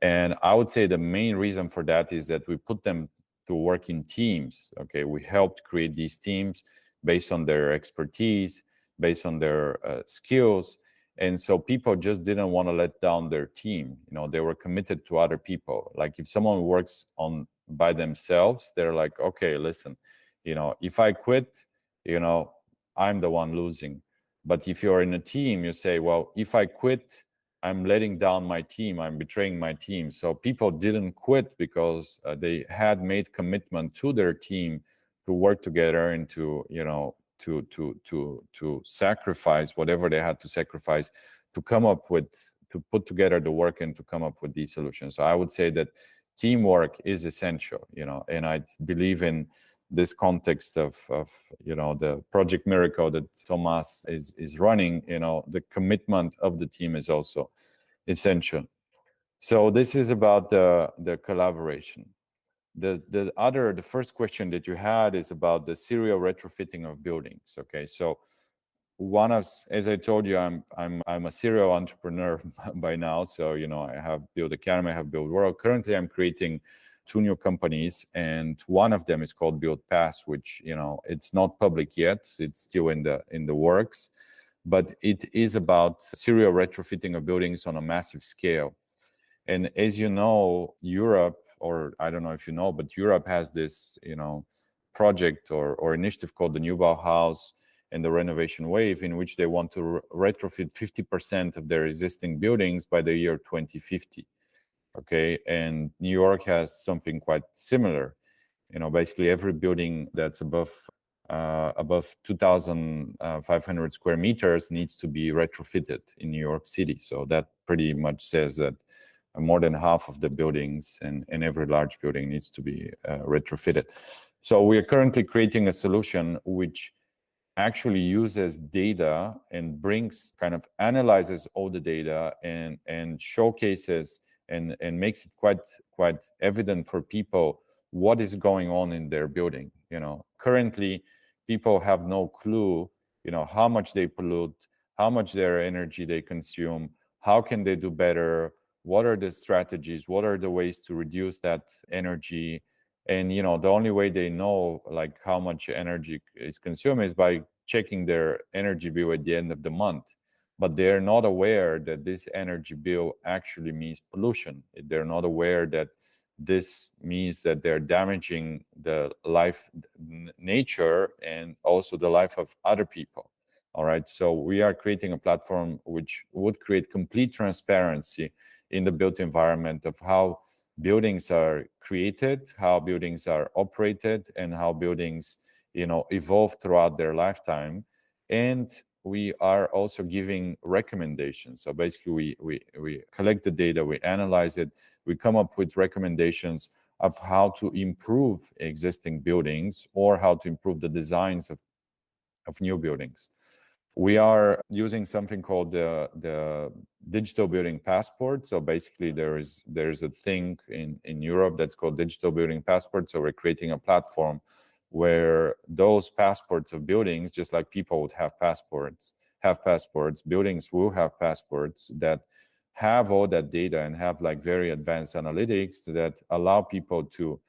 And I would say the main reason for that is that we put them to work in teams. Okay, we helped create these teams based on their expertise, based on their skills. And so people just didn't want to let down their team. They were committed to other people. Like if someone works by themselves, they're like, okay, listen, if I quit, I'm the one losing. But if you're in a team, you say, well, if I quit, I'm letting down my team, I'm betraying my team. So people didn't quit because they had made commitment to their team to work together and to sacrifice whatever they had to sacrifice to put together the work and to come up with these solutions. So I would say that teamwork is essential, and I believe in this context of the Project Miracle that Thomas is running. The commitment of the team is also essential. So this is about the collaboration. The first question that you had is about the serial retrofitting of buildings. Okay, so as I told you, I'm a serial entrepreneur by now. So I have built Academy, I have built World. Currently, I'm creating 2 new companies, and one of them is called Build Pass, which it's not public yet. It's still in the works, but it is about serial retrofitting of buildings on a massive scale. And as you know, Europe, or I don't know if you know, but Europe has this project or initiative called the New Bauhaus and the renovation wave, in which they want to retrofit 50% of their existing buildings by the year 2050. Okay, and New York has something quite similar. Basically every building that's above 2,500 square meters needs to be retrofitted in New York City. So that pretty much says that more than half of the buildings and every large building needs to be retrofitted. So we are currently creating a solution which actually uses data and analyzes all the data and showcases and makes it quite evident for people what is going on in their building. Currently people have no clue, how much they pollute, how much their energy they consume, how can they do better, what are the strategies, what are the ways to reduce that energy. And the only way they know like how much energy is consumed is by checking their energy bill at the end of the month. But they're not aware that this energy bill actually means pollution. They're not aware that this means that they're damaging the nature, and also the life of other people. All right, so we are creating a platform which would create complete transparency in the built environment of how buildings are created, how buildings are operated, and how buildings evolve throughout their lifetime. And we are also giving recommendations. So basically we collect the data, we analyze it, we come up with recommendations of how to improve existing buildings or how to improve the designs of new buildings. We are using something called the digital building passport. So basically there's a thing in Europe that's called digital building passport. So we're creating a platform where those passports of buildings, just like people would have passports, buildings will have passports that have all that data and have like very advanced analytics that allow people to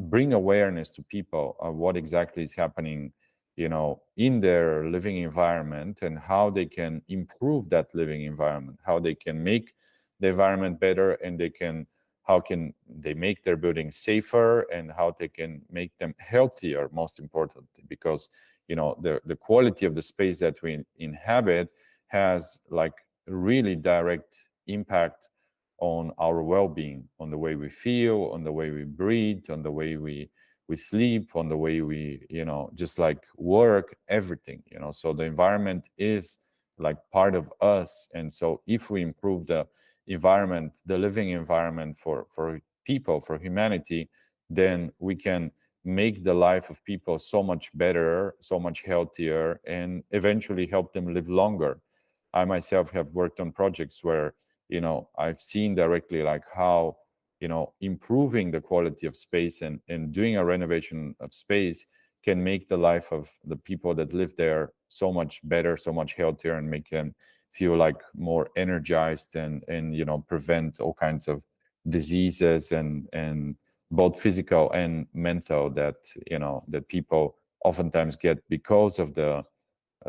bring awareness to people of what exactly is happening, in their living environment, and how they can improve that living environment, how they can make the environment better, and how can they make their buildings safer, and how they can make them healthier, most importantly, because the quality of the space that we inhabit has like really direct impact on our well-being, on the way we feel, on the way we breathe, on the way we sleep, on the way we just like work, everything. So the environment is like part of us, and so if we improve the environment, the living environment for people, for humanity, then we can make the life of people so much better, so much healthier, and eventually help them live longer. I myself have worked on projects where I've seen directly like how improving the quality of space and doing a renovation of space can make the life of the people that live there so much better, so much healthier, and make them feel like more energized, and prevent all kinds of diseases and both physical and mental that that people oftentimes get because of the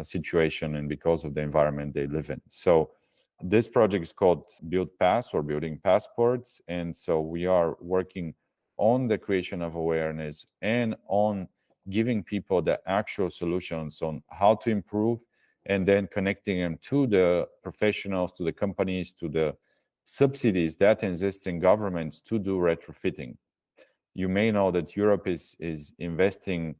situation and because of the environment they live in. So this project is called Build Pass, or Building Passports. And so we are working on the creation of awareness and on giving people the actual solutions on how to improve, and then connecting them to the professionals, to the companies, to the subsidies that exist in governments to do retrofitting. You may know that Europe is investing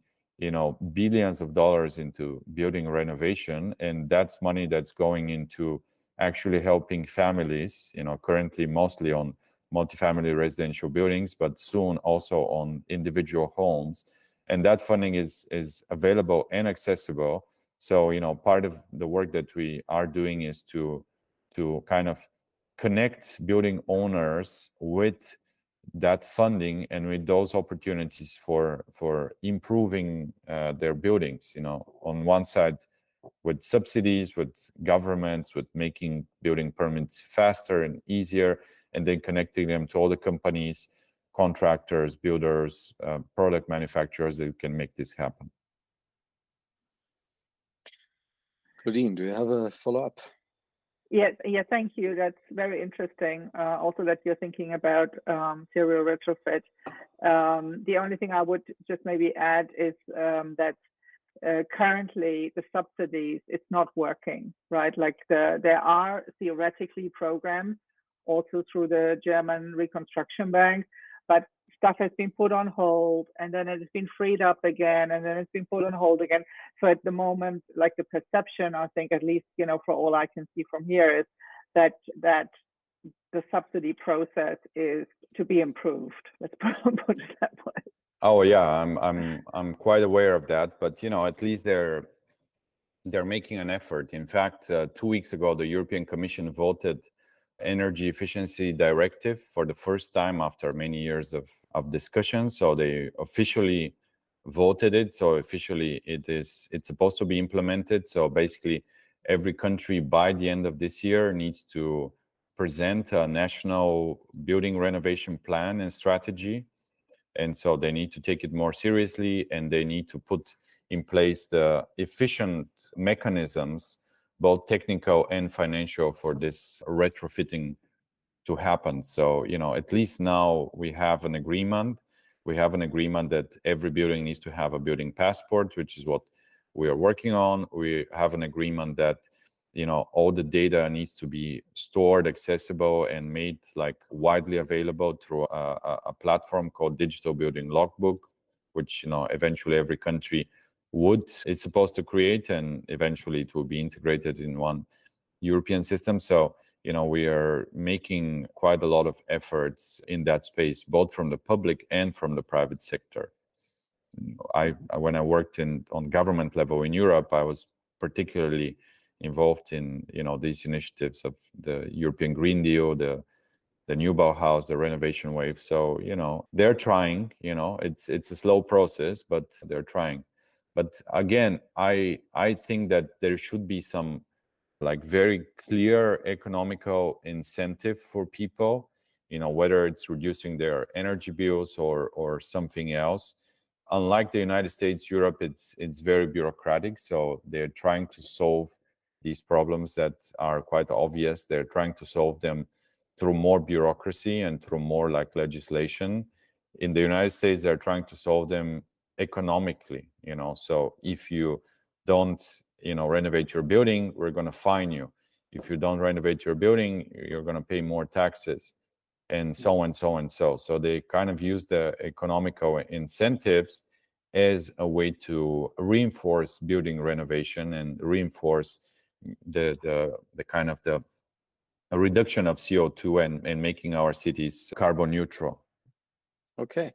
billions of dollars into building renovation, and that's money that's going into actually helping families, currently mostly on multifamily residential buildings, but soon also on individual homes. And that funding is available and accessible. So part of the work that we are doing is to kind of connect building owners with that funding and with those opportunities for improving their buildings, on one side with subsidies, with governments, with making building permits faster and easier, and then connecting them to all the companies, contractors, builders, product manufacturers that can make this happen. Claudine, do you have a follow-up? Yeah, thank you. That's very interesting. Also, that you're thinking about serial retrofit. The only thing I would just maybe add is that currently the subsidies, it's not working, right? Like there are theoretically programs also through the German Reconstruction Bank, but stuff has been put on hold, and then it's been freed up again, and then it's been put on hold again. So at the moment, like the perception, I think, at least, for all I can see from here, is that the subsidy process is to be improved. Let's put it that way. Oh yeah, I'm quite aware of that, but at least they're making an effort. In fact, 2 weeks ago, the European Commission voted energy efficiency directive for the first time after many years of discussion. So they officially voted it. So officially it's supposed to be implemented. So basically every country by the end of this year needs to present a national building renovation plan and strategy. And so they need to take it more seriously, and they need to put in place the efficient mechanisms, both technical and financial, for this retrofitting to happen. So, at least now we have an agreement. We have an agreement that every building needs to have a building passport, which is what we are working on. We have an agreement that, all the data needs to be stored, accessible, and made like widely available through a platform called Digital Building Logbook, which, eventually every country is supposed to create, and eventually it will be integrated in one European system. So, we are making quite a lot of efforts in that space, both from the public and from the private sector. When I worked on government level in Europe, I was particularly involved in these initiatives of the European Green Deal, the new Bauhaus, the renovation wave. So they're trying. It's a slow process, but they're trying. But again, I think that there should be some like very clear economical incentive for people, whether it's reducing their energy bills or something else. Unlike the United States, Europe, it's very bureaucratic. So they're trying to solve these problems that are quite obvious. They're trying to solve them through more bureaucracy and through more like legislation. In the United States, they're trying to solve them economically, So if you don't, renovate your building, we're going to fine you. If you don't renovate your building, you're going to pay more taxes, and so on, so on, so they kind of use the economical incentives as a way to reinforce building renovation and reinforce the kind of the reduction of CO2 and making our cities carbon neutral. Okay.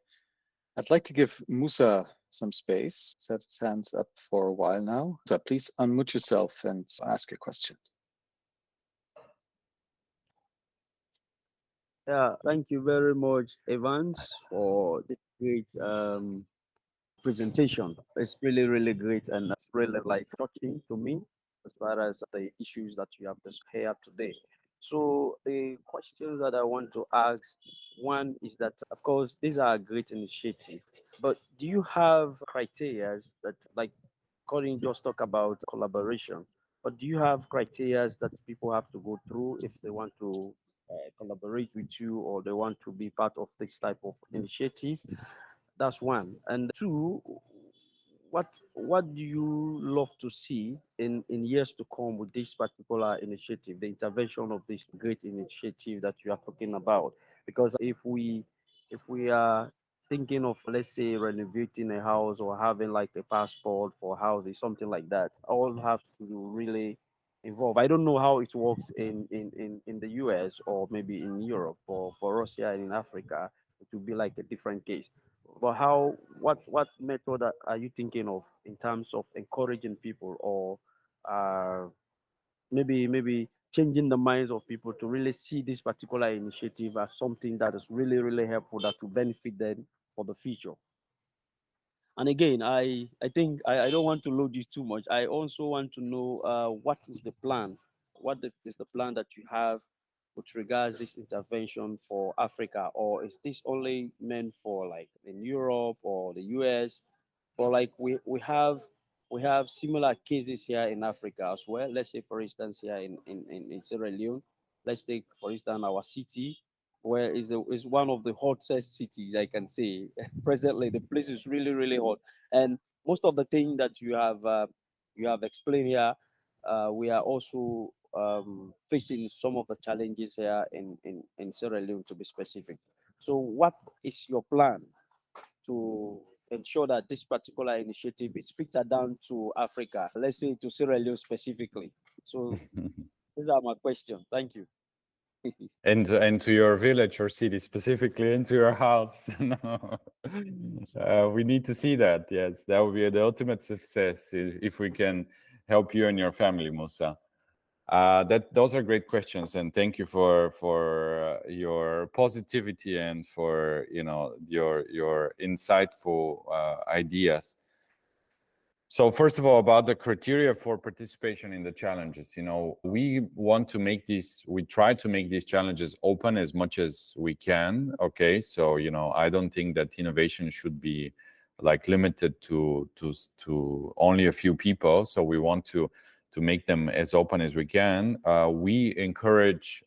I'd like to give Musa some space. Set his hands up for a while now. So please unmute yourself and ask a question. Yeah, thank you very much, Evans, for this great presentation. It's really, really great, and it's really like touching to me as far as the issues that you have here today. So the questions that I want to ask, one is that, of course, these are a great initiative, but do you have criteria that, like, Colin just talk about collaboration, but do you have criteria that people have to go through if they want to collaborate with you or they want to be part of this type of initiative? That's one. And two, what do you love to see in years to come with this particular initiative, the intervention of this great initiative that you are talking about? Because if we are thinking of, let's say, renovating a house or having like a passport for houses, something like that, all have to really involve. I don't know how it works in the US or maybe in Europe, or for us here in Africa, it will be like a different case. But what method are you thinking of in terms of encouraging people, or maybe changing the minds of people to really see this particular initiative as something that is really, really helpful, that will benefit them for the future? And again, I think I don't want to load you too much. I also want to know what is the plan? Is the plan that you have with regards this intervention for Africa, or is this only meant for like in Europe or the US? But like we have similar cases here in Africa as well. Let's say, for instance, here in Sierra Leone, let's take for instance our city, where is one of the hottest cities, I can say. Presently, the place is really, really hot, and most of the things that you have explained here, we are also facing some of the challenges here in Sierra Leone, to be specific. So, what is your plan to ensure that this particular initiative is filtered down to Africa, let's say to Sierra Leone specifically? So these are my questions. Thank you. And to your village or city, specifically into your house. We need to see that. Yes, that would be the ultimate success if we can help you and your family, Musa. Those are great questions, and thank you for your positivity and for your insightful ideas. So first of all, about the criteria for participation in the challenges, we try to make these challenges open as much as we can. Okay, so I don't think that innovation should be like limited to only a few people. So we want to make them as open as we can. We encourage,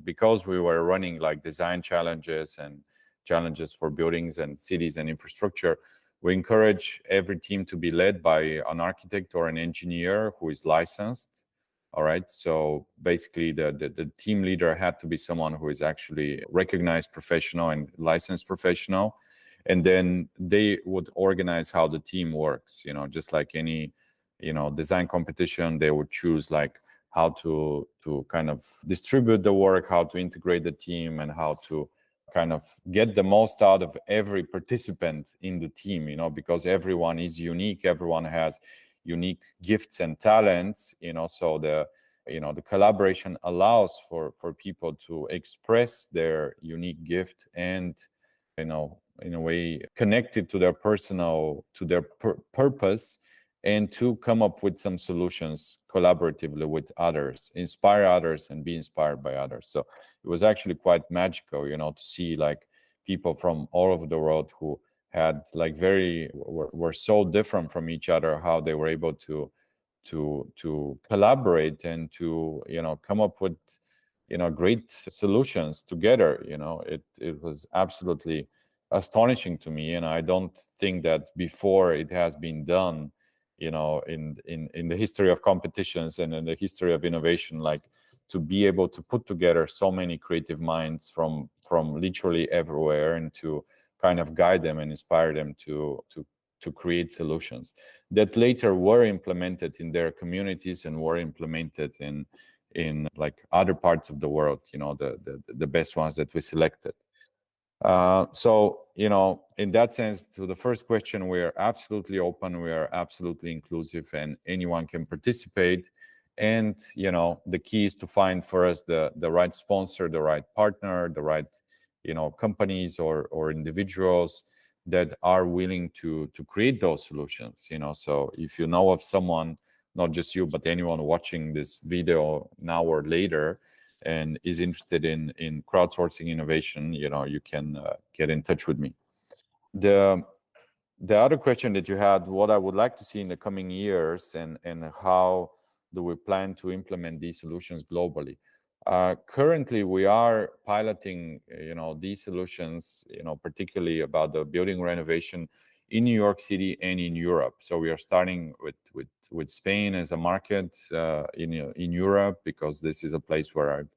because we were running like design challenges and challenges for buildings and cities and infrastructure, we encourage every team to be led by an architect or an engineer who is licensed. All right. So basically, the team leader had to be someone who is actually recognized professional and licensed professional. And then they would organize how the team works, just like any, design competition. They would choose like how to kind of distribute the work, how to integrate the team, and how to kind of get the most out of every participant in the team, because everyone is unique. Everyone has unique gifts and talents, so the collaboration allows for people to express their unique gift and, in a way, connected to their personal, to their purpose, and to come up with some solutions collaboratively with others, inspire others and be inspired by others. So it was actually quite magical, you know, to see like people from all over the world who had like were so different from each other, how they were able to collaborate and to, you know, come up with, you know, great solutions together. You know, it was absolutely astonishing to me, and I don't think that before it has been done, you know, in the history of competitions and in the history of innovation, like to be able to put together so many creative minds from literally everywhere and to kind of guide them and inspire them to create solutions that later were implemented in their communities and were implemented in like other parts of the world, you know, the best ones that we selected. So, you know, in that sense, to the first question, we are absolutely open, we are absolutely inclusive, and anyone can participate. And, you know, the key is to find for us the right sponsor, the right partner, the right, you know, companies or individuals that are willing to create those solutions, you know. So if you know of someone, not just you, but anyone watching this video now or later, and is interested in crowdsourcing innovation, you know, you can get in touch with me. The other question that you had, what I would like to see in the coming years, and how do we plan to implement these solutions globally? Currently, we are piloting, you know, these solutions, you know, particularly about the building renovation in New York City and in Europe. So we are starting with Spain as a market in Europe, because this is a place where I've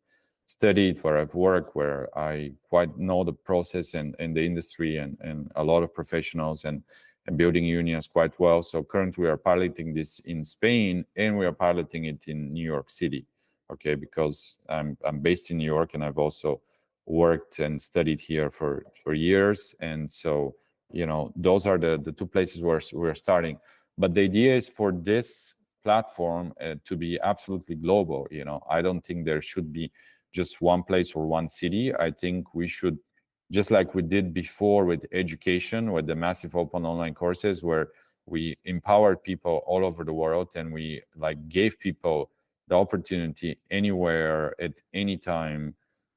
studied, where I've worked, where I quite know the process and the industry and a lot of professionals and building unions quite well. So currently we are piloting this in Spain, and we are piloting it in New York City. Okay, because I'm based in New York, and I've also worked and studied here for years, and so, you know, those are the two places where we're starting. But the idea is for this platform to be absolutely global. You know, I don't think there should be just one place or one city. I think we should, just like we did before with education, with the massive open online courses, where we empowered people all over the world, and we like gave people the opportunity anywhere at any time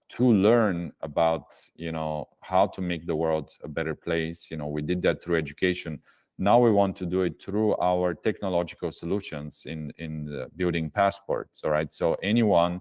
to learn about, you know, how to make the world a better place. You know, we did that through education. Now we want to do it through our technological solutions in the building passports. All right, so anyone,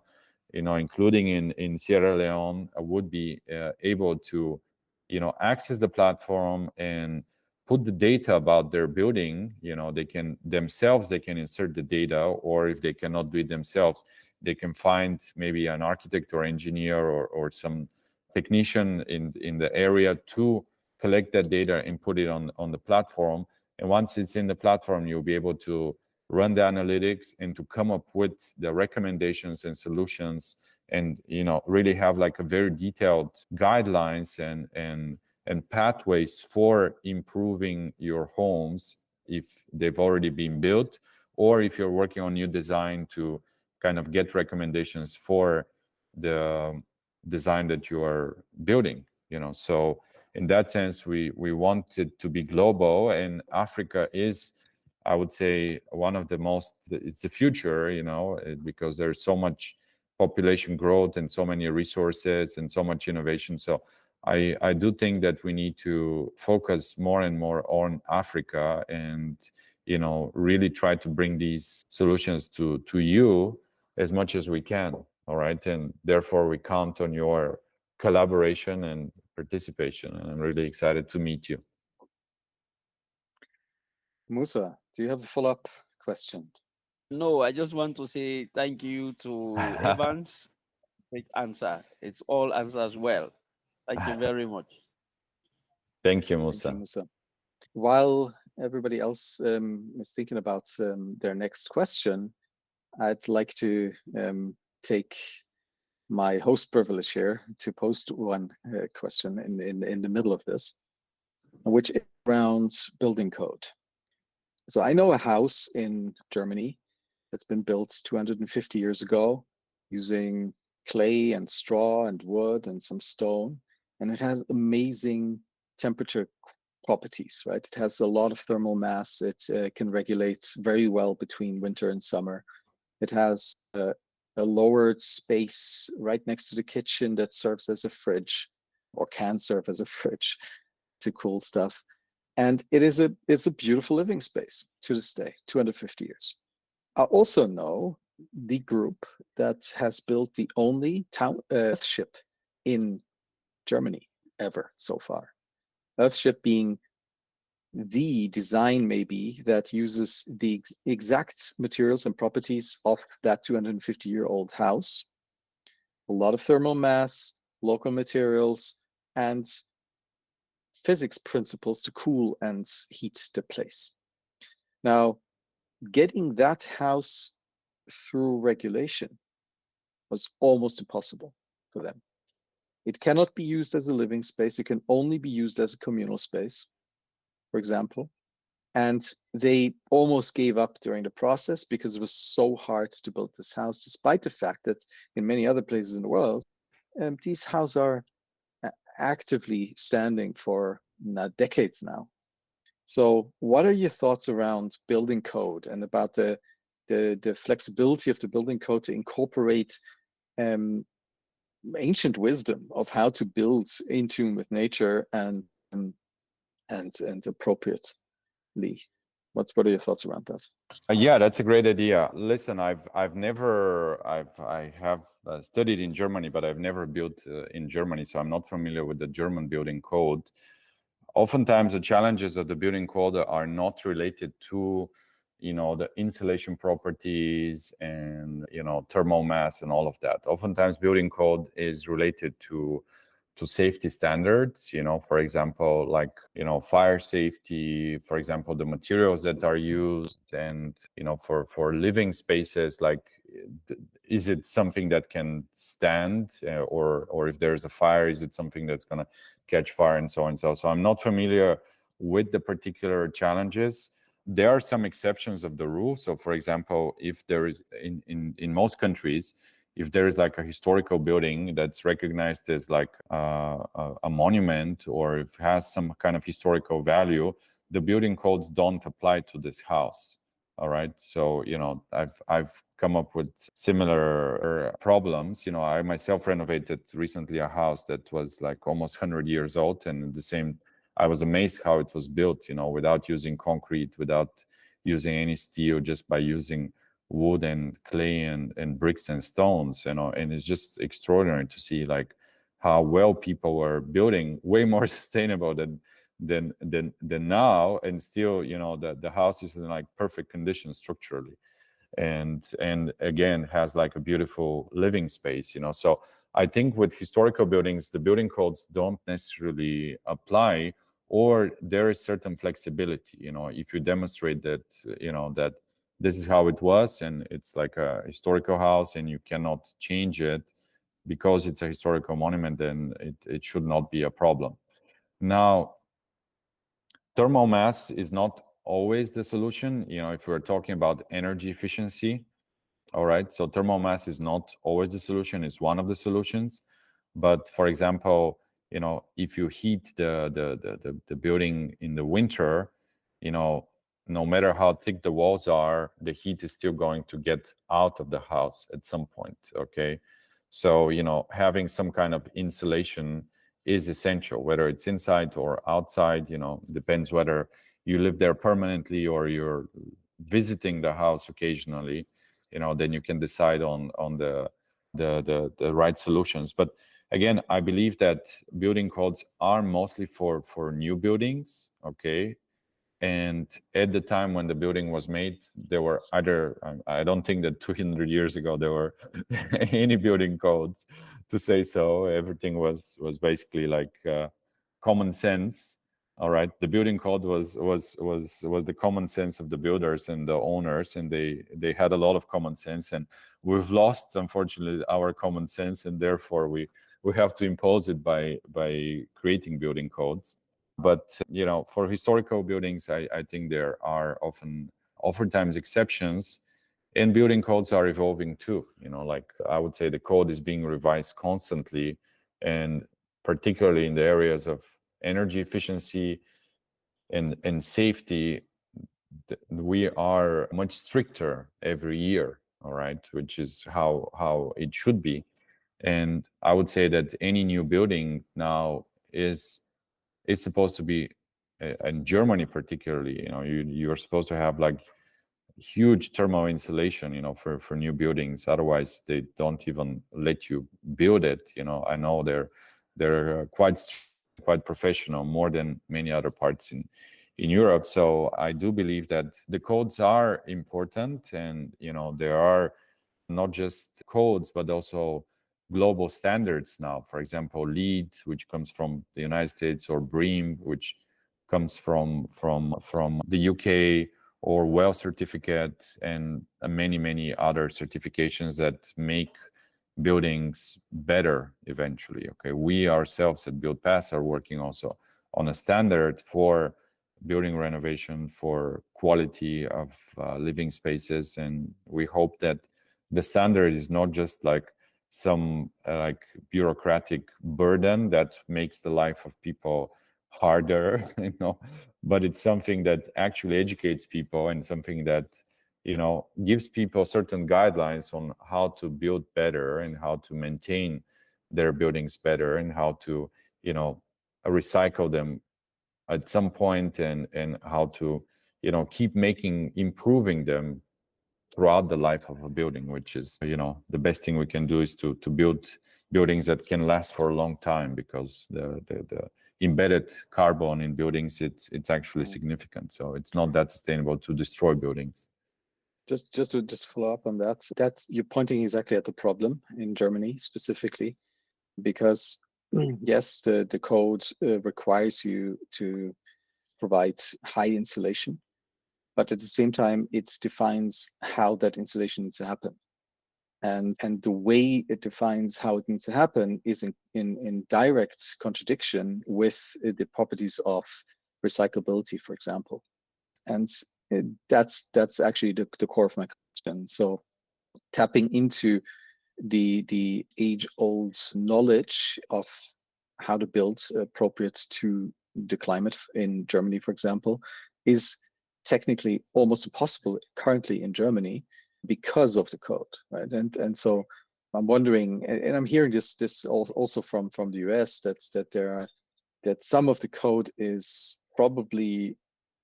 you know, including in Sierra Leone, would be able to, you know, access the platform and put the data about their building. You know, they can themselves, they can insert the data, or if they cannot do it themselves, they can find maybe an architect or engineer or some technician in the area to collect that data and put it on the platform. And once it's in the platform, you'll be able to run the analytics and to come up with the recommendations and solutions, and, you know, really have like a very detailed guidelines and pathways for improving your homes if they've already been built, or if you're working on new design, to kind of get recommendations for the design that you are building, you know. So in that sense, we want it to be global, and Africa is, I would say, one of the most, it's the future, you know, because there's so much population growth and so many resources and so much innovation. So I do think that we need to focus more and more on Africa, and, you know, really try to bring these solutions to you as much as we can. All right, and therefore we count on your collaboration and participation, and I'm really excited to meet you. Musa, do you have a follow-up question? No, I just want to say thank you to Evans. Great answer. It's all answers well. Thank you very much. Thank you, Thank Musa. you, Musa. While everybody else is thinking about their next question, I'd like to take my host privilege here to post one question in the middle of this, which is around building code. So I know a house in Germany that's been built 250 years ago using clay and straw and wood and some stone, and it has amazing temperature properties, right? It has a lot of thermal mass. It can regulate very well between winter and summer. It has a lowered space right next to the kitchen that serves as a fridge, or can serve as a fridge to cool stuff. And it's a beautiful living space to this day, 250 years. I also know the group that has built the only Earthship in Germany ever so far. Earthship being the design maybe that uses the exact materials and properties of that 250-year-old house. A lot of thermal mass, local materials, and physics principles to cool and heat the place. Now, getting that house through regulation was almost impossible for them. It cannot be used as a living space. It can only be used as a communal space, for example. And they almost gave up during the process because it was so hard to build this house, despite the fact that in many other places in the world, these houses are actively standing for decades now. So what are your thoughts around building code and about the flexibility of the building code to incorporate ancient wisdom of how to build in tune with nature and appropriately? What are your thoughts around that? Yeah, that's a great idea. Listen, I have studied in Germany, but I've never built in Germany, so I'm not familiar with the German building code. Oftentimes, the challenges of the building code are not related to, the insulation properties and thermal mass and all of that. Oftentimes, building code is related to safety standards, for example, like, fire safety, for example, the materials that are used, and, for living spaces, like, is it something that can stand, or if there's a fire, is it something that's going to catch fire, and so on and so on. So I'm not familiar with the particular challenges. There are some exceptions of the rule. So, for example, if there is in most countries, if there is like a historical building that's recognized as like a monument, or if it has some kind of historical value, the building codes don't apply to this house. All right. So, I've come up with similar problems. I myself renovated recently a house that was like almost 100 years old, and I was amazed how it was built, without using concrete, without using any steel, just by using wood and clay and bricks and stones, and it's just extraordinary to see like how well people were building, way more sustainable than now, and still, the house is in like perfect condition structurally, and again has like a beautiful living space. So I think with historical buildings, the building codes don't necessarily apply, or there is certain flexibility, if you demonstrate that, that this is how it was, and it's like a historical house, and you cannot change it because it's a historical monument, then it should not be a problem. Now, thermal mass is not always the solution. If we're talking about energy efficiency, all right, so thermal mass is not always the solution. It's one of the solutions. But for example, if you heat the building in the winter, no matter how thick the walls are, the heat is still going to get out of the house at some point, okay? So, having some kind of insulation is essential, whether it's inside or outside, depends whether you live there permanently or you're visiting the house occasionally, then you can decide on the right solutions. But again, I believe that building codes are mostly for new buildings, okay? And at the time when the building was made, there were I don't think that 200 years ago there were any building codes to say so. Everything was basically like common sense. All right, the building code was the common sense of the builders and the owners, and they had a lot of common sense, and we've lost, unfortunately, our common sense, and therefore we have to impose it by creating building codes. But for historical buildings, I think there are oftentimes exceptions, and building codes are evolving too. Like I would say the code is being revised constantly, and particularly in the areas of energy efficiency, and safety, we are much stricter every year, all right, which is how it should be. And I would say that any new building now is supposed to be, in Germany particularly, you're supposed to have like huge thermal insulation, for new buildings. Otherwise, they don't even let you build it. I know they're quite professional, more than many other parts in Europe. So I do believe that the codes are important, and there are not just codes but also global standards now. For example, LEED, which comes from the United States, or BREEAM, which comes from the UK, or WELL certificate, and many other certifications that make buildings better eventually. Okay, we ourselves at BuildPass are working also on a standard for building renovation, for quality of living spaces, and we hope that the standard is not just like some like bureaucratic burden that makes the life of people harder, but it's something that actually educates people, and something that gives people certain guidelines on how to build better, and how to maintain their buildings better, and how to recycle them at some point, and how to keep improving them throughout the life of a building, which is the best thing we can do, is to build buildings that can last for a long time, because the embedded carbon in buildings, it's actually significant. So it's not that sustainable to destroy buildings. Just to follow up on that, you're pointing exactly at the problem in Germany specifically, because yes, the code requires you to provide high insulation, but at the same time, it defines how that insulation needs to happen. And the way it defines how it needs to happen is in direct contradiction with the properties of recyclability, for example. And that's actually the core of my question. So tapping into the age-old knowledge of how to build appropriate to the climate in Germany, for example, is technically almost impossible currently in Germany because of the code, right? And so I'm wondering, and I'm hearing this also from the US, that some of the code is probably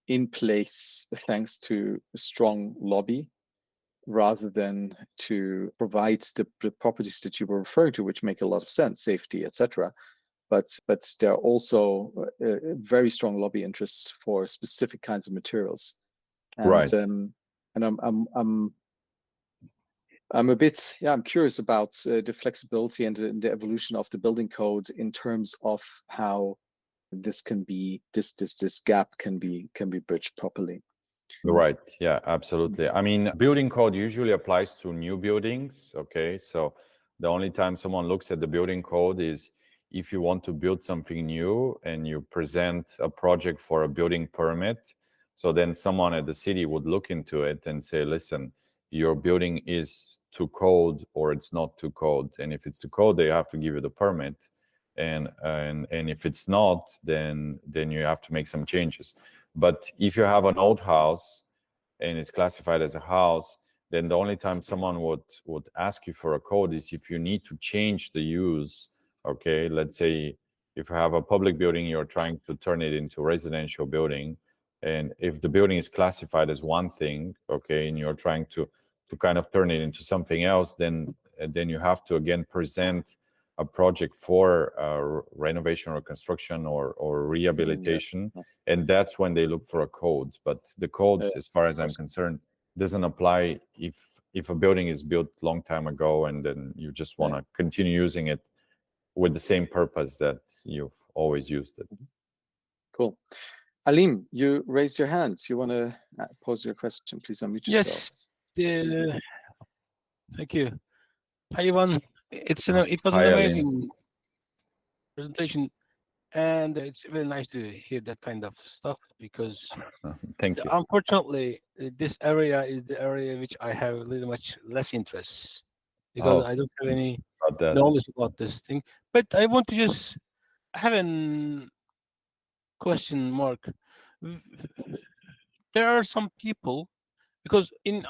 in place thanks to a strong lobby, rather than to provide the properties that you were referring to, which make a lot of sense, safety, etc. But there are also very strong lobby interests for specific kinds of materials, and right. And I'm a bit, I'm curious about the flexibility and the evolution of the building code in terms of how this gap can be bridged properly. Right. Yeah, absolutely. I mean, building code usually applies to new buildings. Okay. So the only time someone looks at the building code is if you want to build something new and you present a project for a building permit. So then someone at the city would look into it and say, listen, your building is to code or it's not to code. And if it's to code, they have to give you the permit. And if it's not, then you have to make some changes. But if you have an old house and it's classified as a house, then the only time someone would ask you for a code is if you need to change the use. Okay, let's say if you have a public building, you're trying to turn it into a residential building, and if the building is classified as one thing, okay, and you're trying to kind of turn it into something else, then you have to again present a project for renovation or construction or rehabilitation. Yeah. And that's when they look for a code. But the code, as far as I'm concerned, doesn't apply if a building is built a long time ago and then you just want to continue using it with the same purpose that you've always used it. Cool. Alim, you raised your hand. You want to pose your question? Please unmute yourself. Yes. Thank you. Hi, Ivan. It was Hi, an Alim. amazing presentation, and it's very nice to hear that kind of stuff, because Thank you. unfortunately, this area is the area which I have a little much less interest, because I don't have any knowledge about this thing. But I want to just have a question mark. there are some people, because in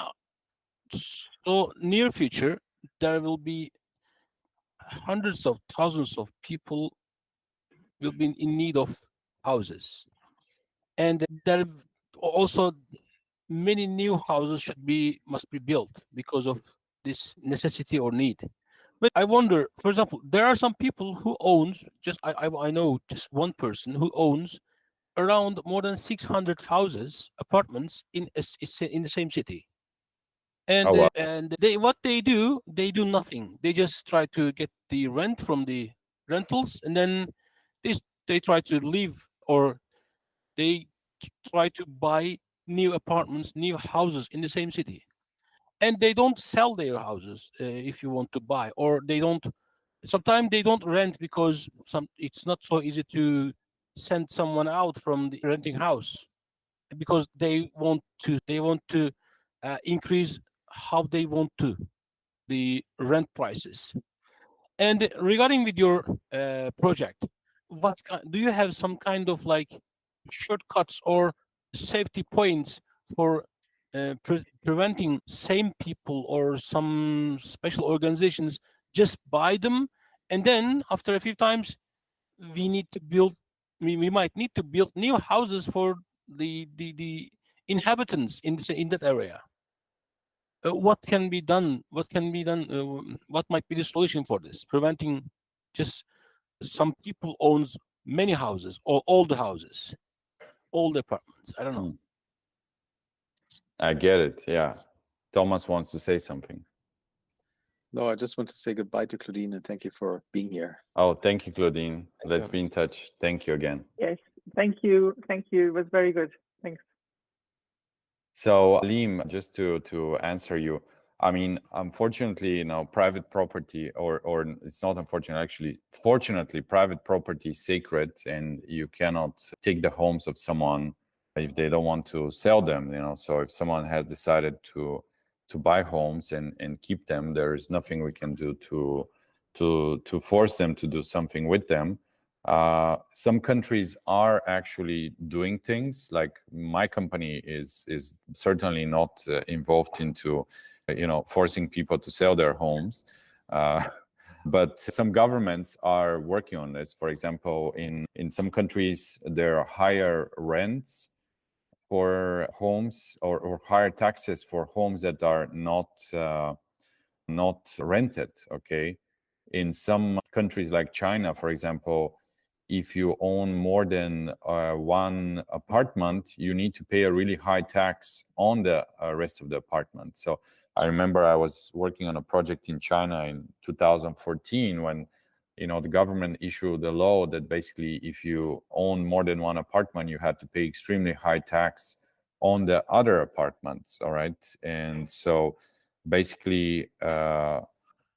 so near future there will be hundreds of thousands of people will be in need of houses, and there also many new houses must be built because of this necessity or need. But I wonder, for example, there are some people who owns I know just one person who owns around more than 600 houses, apartments in the same city. And Oh, wow. and they do nothing. They just try to get the rent from the rentals, and then they try to live, or they try to buy new apartments, new houses in the same city. And they don't sell their houses if you want to buy, or they don't. Sometimes they don't rent because it's not so easy to send someone out from the renting house, because they want to increase how they want to the rent prices. And regarding with your project, do you have some kind of like shortcuts or safety points for preventing same people or some special organizations just buy them, and then after a few times we need to build we might need to build new houses for the inhabitants in that area? What can be done? What can be done? What might be the solution for this? Preventing just some people owns many houses, or all the houses, all the apartments. I don't know. I get it. Yeah. Thomas wants to say something. No, I just want to say goodbye to Claudine and thank you for being here. Oh, thank you, Claudine. Let's be in touch. Thank you again. Yes, thank you. Thank you. It was very good. Thanks. So, Alim, just to answer you, I mean, unfortunately, private property, or it's not unfortunate, actually, fortunately, private property is sacred, and you cannot take the homes of someone if they don't want to sell them. So if someone has decided to buy homes and keep them, there is nothing we can do to force them to do something with them. Some countries are actually doing things, like my company is certainly not involved into forcing people to sell their homes, but some governments are working on this. For example, in some countries there are higher rents for homes, or higher taxes for homes that are not rented. Okay, in some countries like China, for example, if you own more than one apartment, you need to pay a really high tax on the rest of the apartment. So I remember I was working on a project in China in 2014 when the government issued a law that basically if you own more than one apartment, you had to pay extremely high tax on the other apartments. All right. And so basically,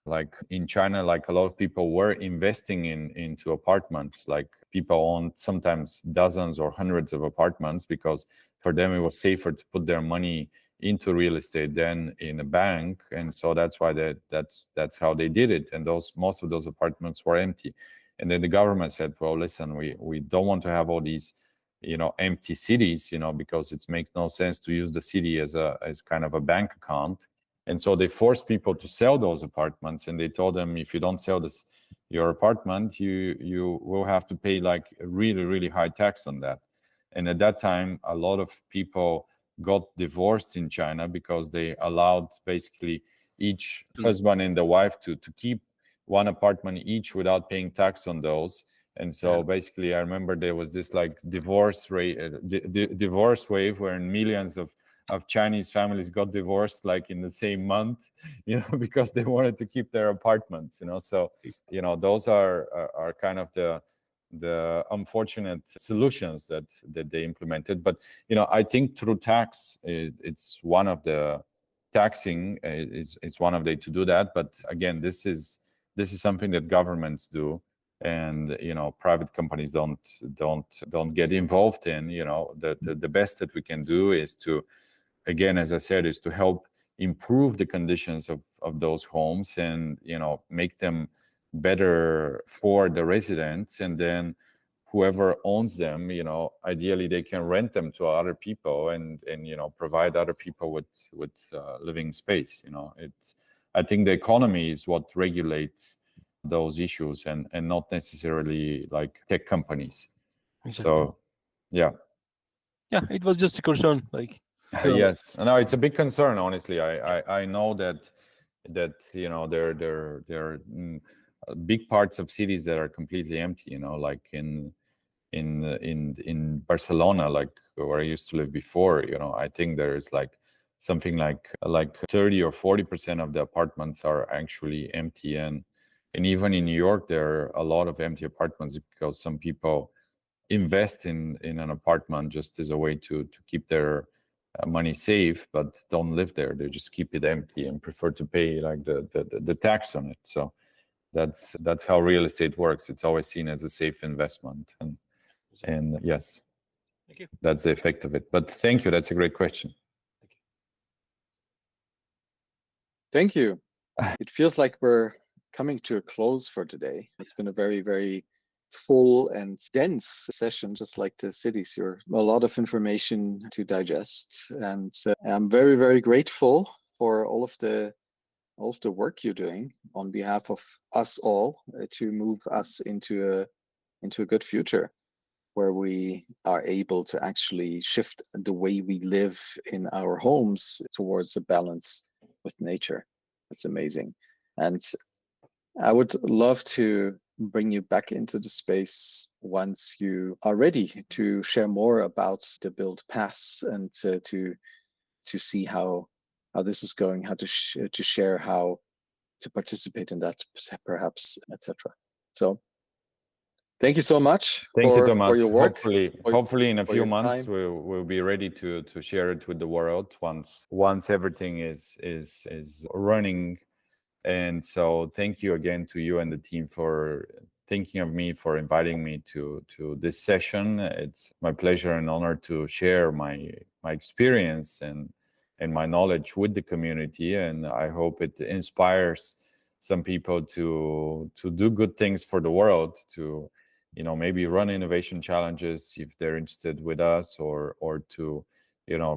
like in China, like a lot of people were investing into apartments, like people owned sometimes dozens or hundreds of apartments, because for them it was safer to put their money into real estate than in a bank. And so that's why that's how they did it. And most of those apartments were empty. And then the government said, well, listen, we don't want to have all these empty cities, because it makes no sense to use the city as kind of a bank account. And so they forced people to sell those apartments, and they told them, if you don't sell your apartment, you will have to pay like a really, really high tax on that. And at that time, a lot of people got divorced in China because they allowed basically each husband and the wife to keep one apartment each without paying tax on those. And so basically, I remember there was this like divorce wave where millions of Chinese families got divorced like in the same month, because they wanted to keep their apartments, So, those are kind of the unfortunate solutions that they implemented. But, I think through tax, it's one of the taxing it's one of the to do that. But again, this is something that governments do, and private companies don't get involved in. The best that we can do is to, again, as I said, is to help improve the conditions of those homes, and make them better for the residents. And then whoever owns them, ideally they can rent them to other people and provide other people with living space. I think the economy is what regulates those issues and not necessarily like tech companies. Exactly. So yeah, it was just a concern, like. Yes, no, it's a big concern. Honestly, I know that there are big parts of cities that are completely empty. Like in Barcelona, like where I used to live before. I think there's like something like 30 or 40% of the apartments are actually empty, and even in New York there are a lot of empty apartments because some people invest in an apartment just as a way to keep their money safe, but don't live there. They just keep it empty and prefer to pay like the tax on it. So that's how real estate works. It's always seen as a safe investment, and yes, Thank you. that's the effect of it. But thank you. That's a great question. Thank you. It feels like we're coming to a close for today. It's been a very, very full and dense session, just like the cities. You're a lot of information to digest, and I'm very, very grateful for all of the work you're doing on behalf of us all to move us into a good future, where we are able to actually shift the way we live in our homes towards a balance with nature. That's amazing. And I would love to bring you back into the space once you are ready to share more about the build pass and to see how this is going, how to share how to participate in that, perhaps, etc. So thank you so much. Thank you, Thomas. For your work. Hopefully in a few your months time. we'll be ready to share it with the world once everything is running. And so thank you again to you and the team for thinking of me, for inviting me to this session. It's my pleasure and honor to share my experience and my knowledge with the community, and I hope it inspires some people to do good things for the world, to maybe run innovation challenges if they're interested with us, or to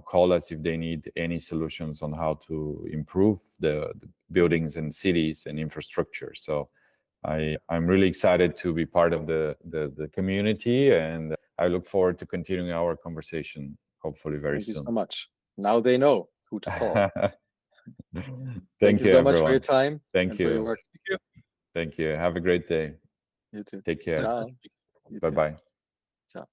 call us if they need any solutions on how to improve the buildings and cities and infrastructure. So I'm really excited to be part of the community, and I look forward to continuing our conversation hopefully very soon. Thank you so much. Now they know who to call. Thank you so everyone. much for your time. Thank you. For your work. Thank you. Thank you. Have a great day. You too. Take care. Ciao. Bye-bye. Ciao.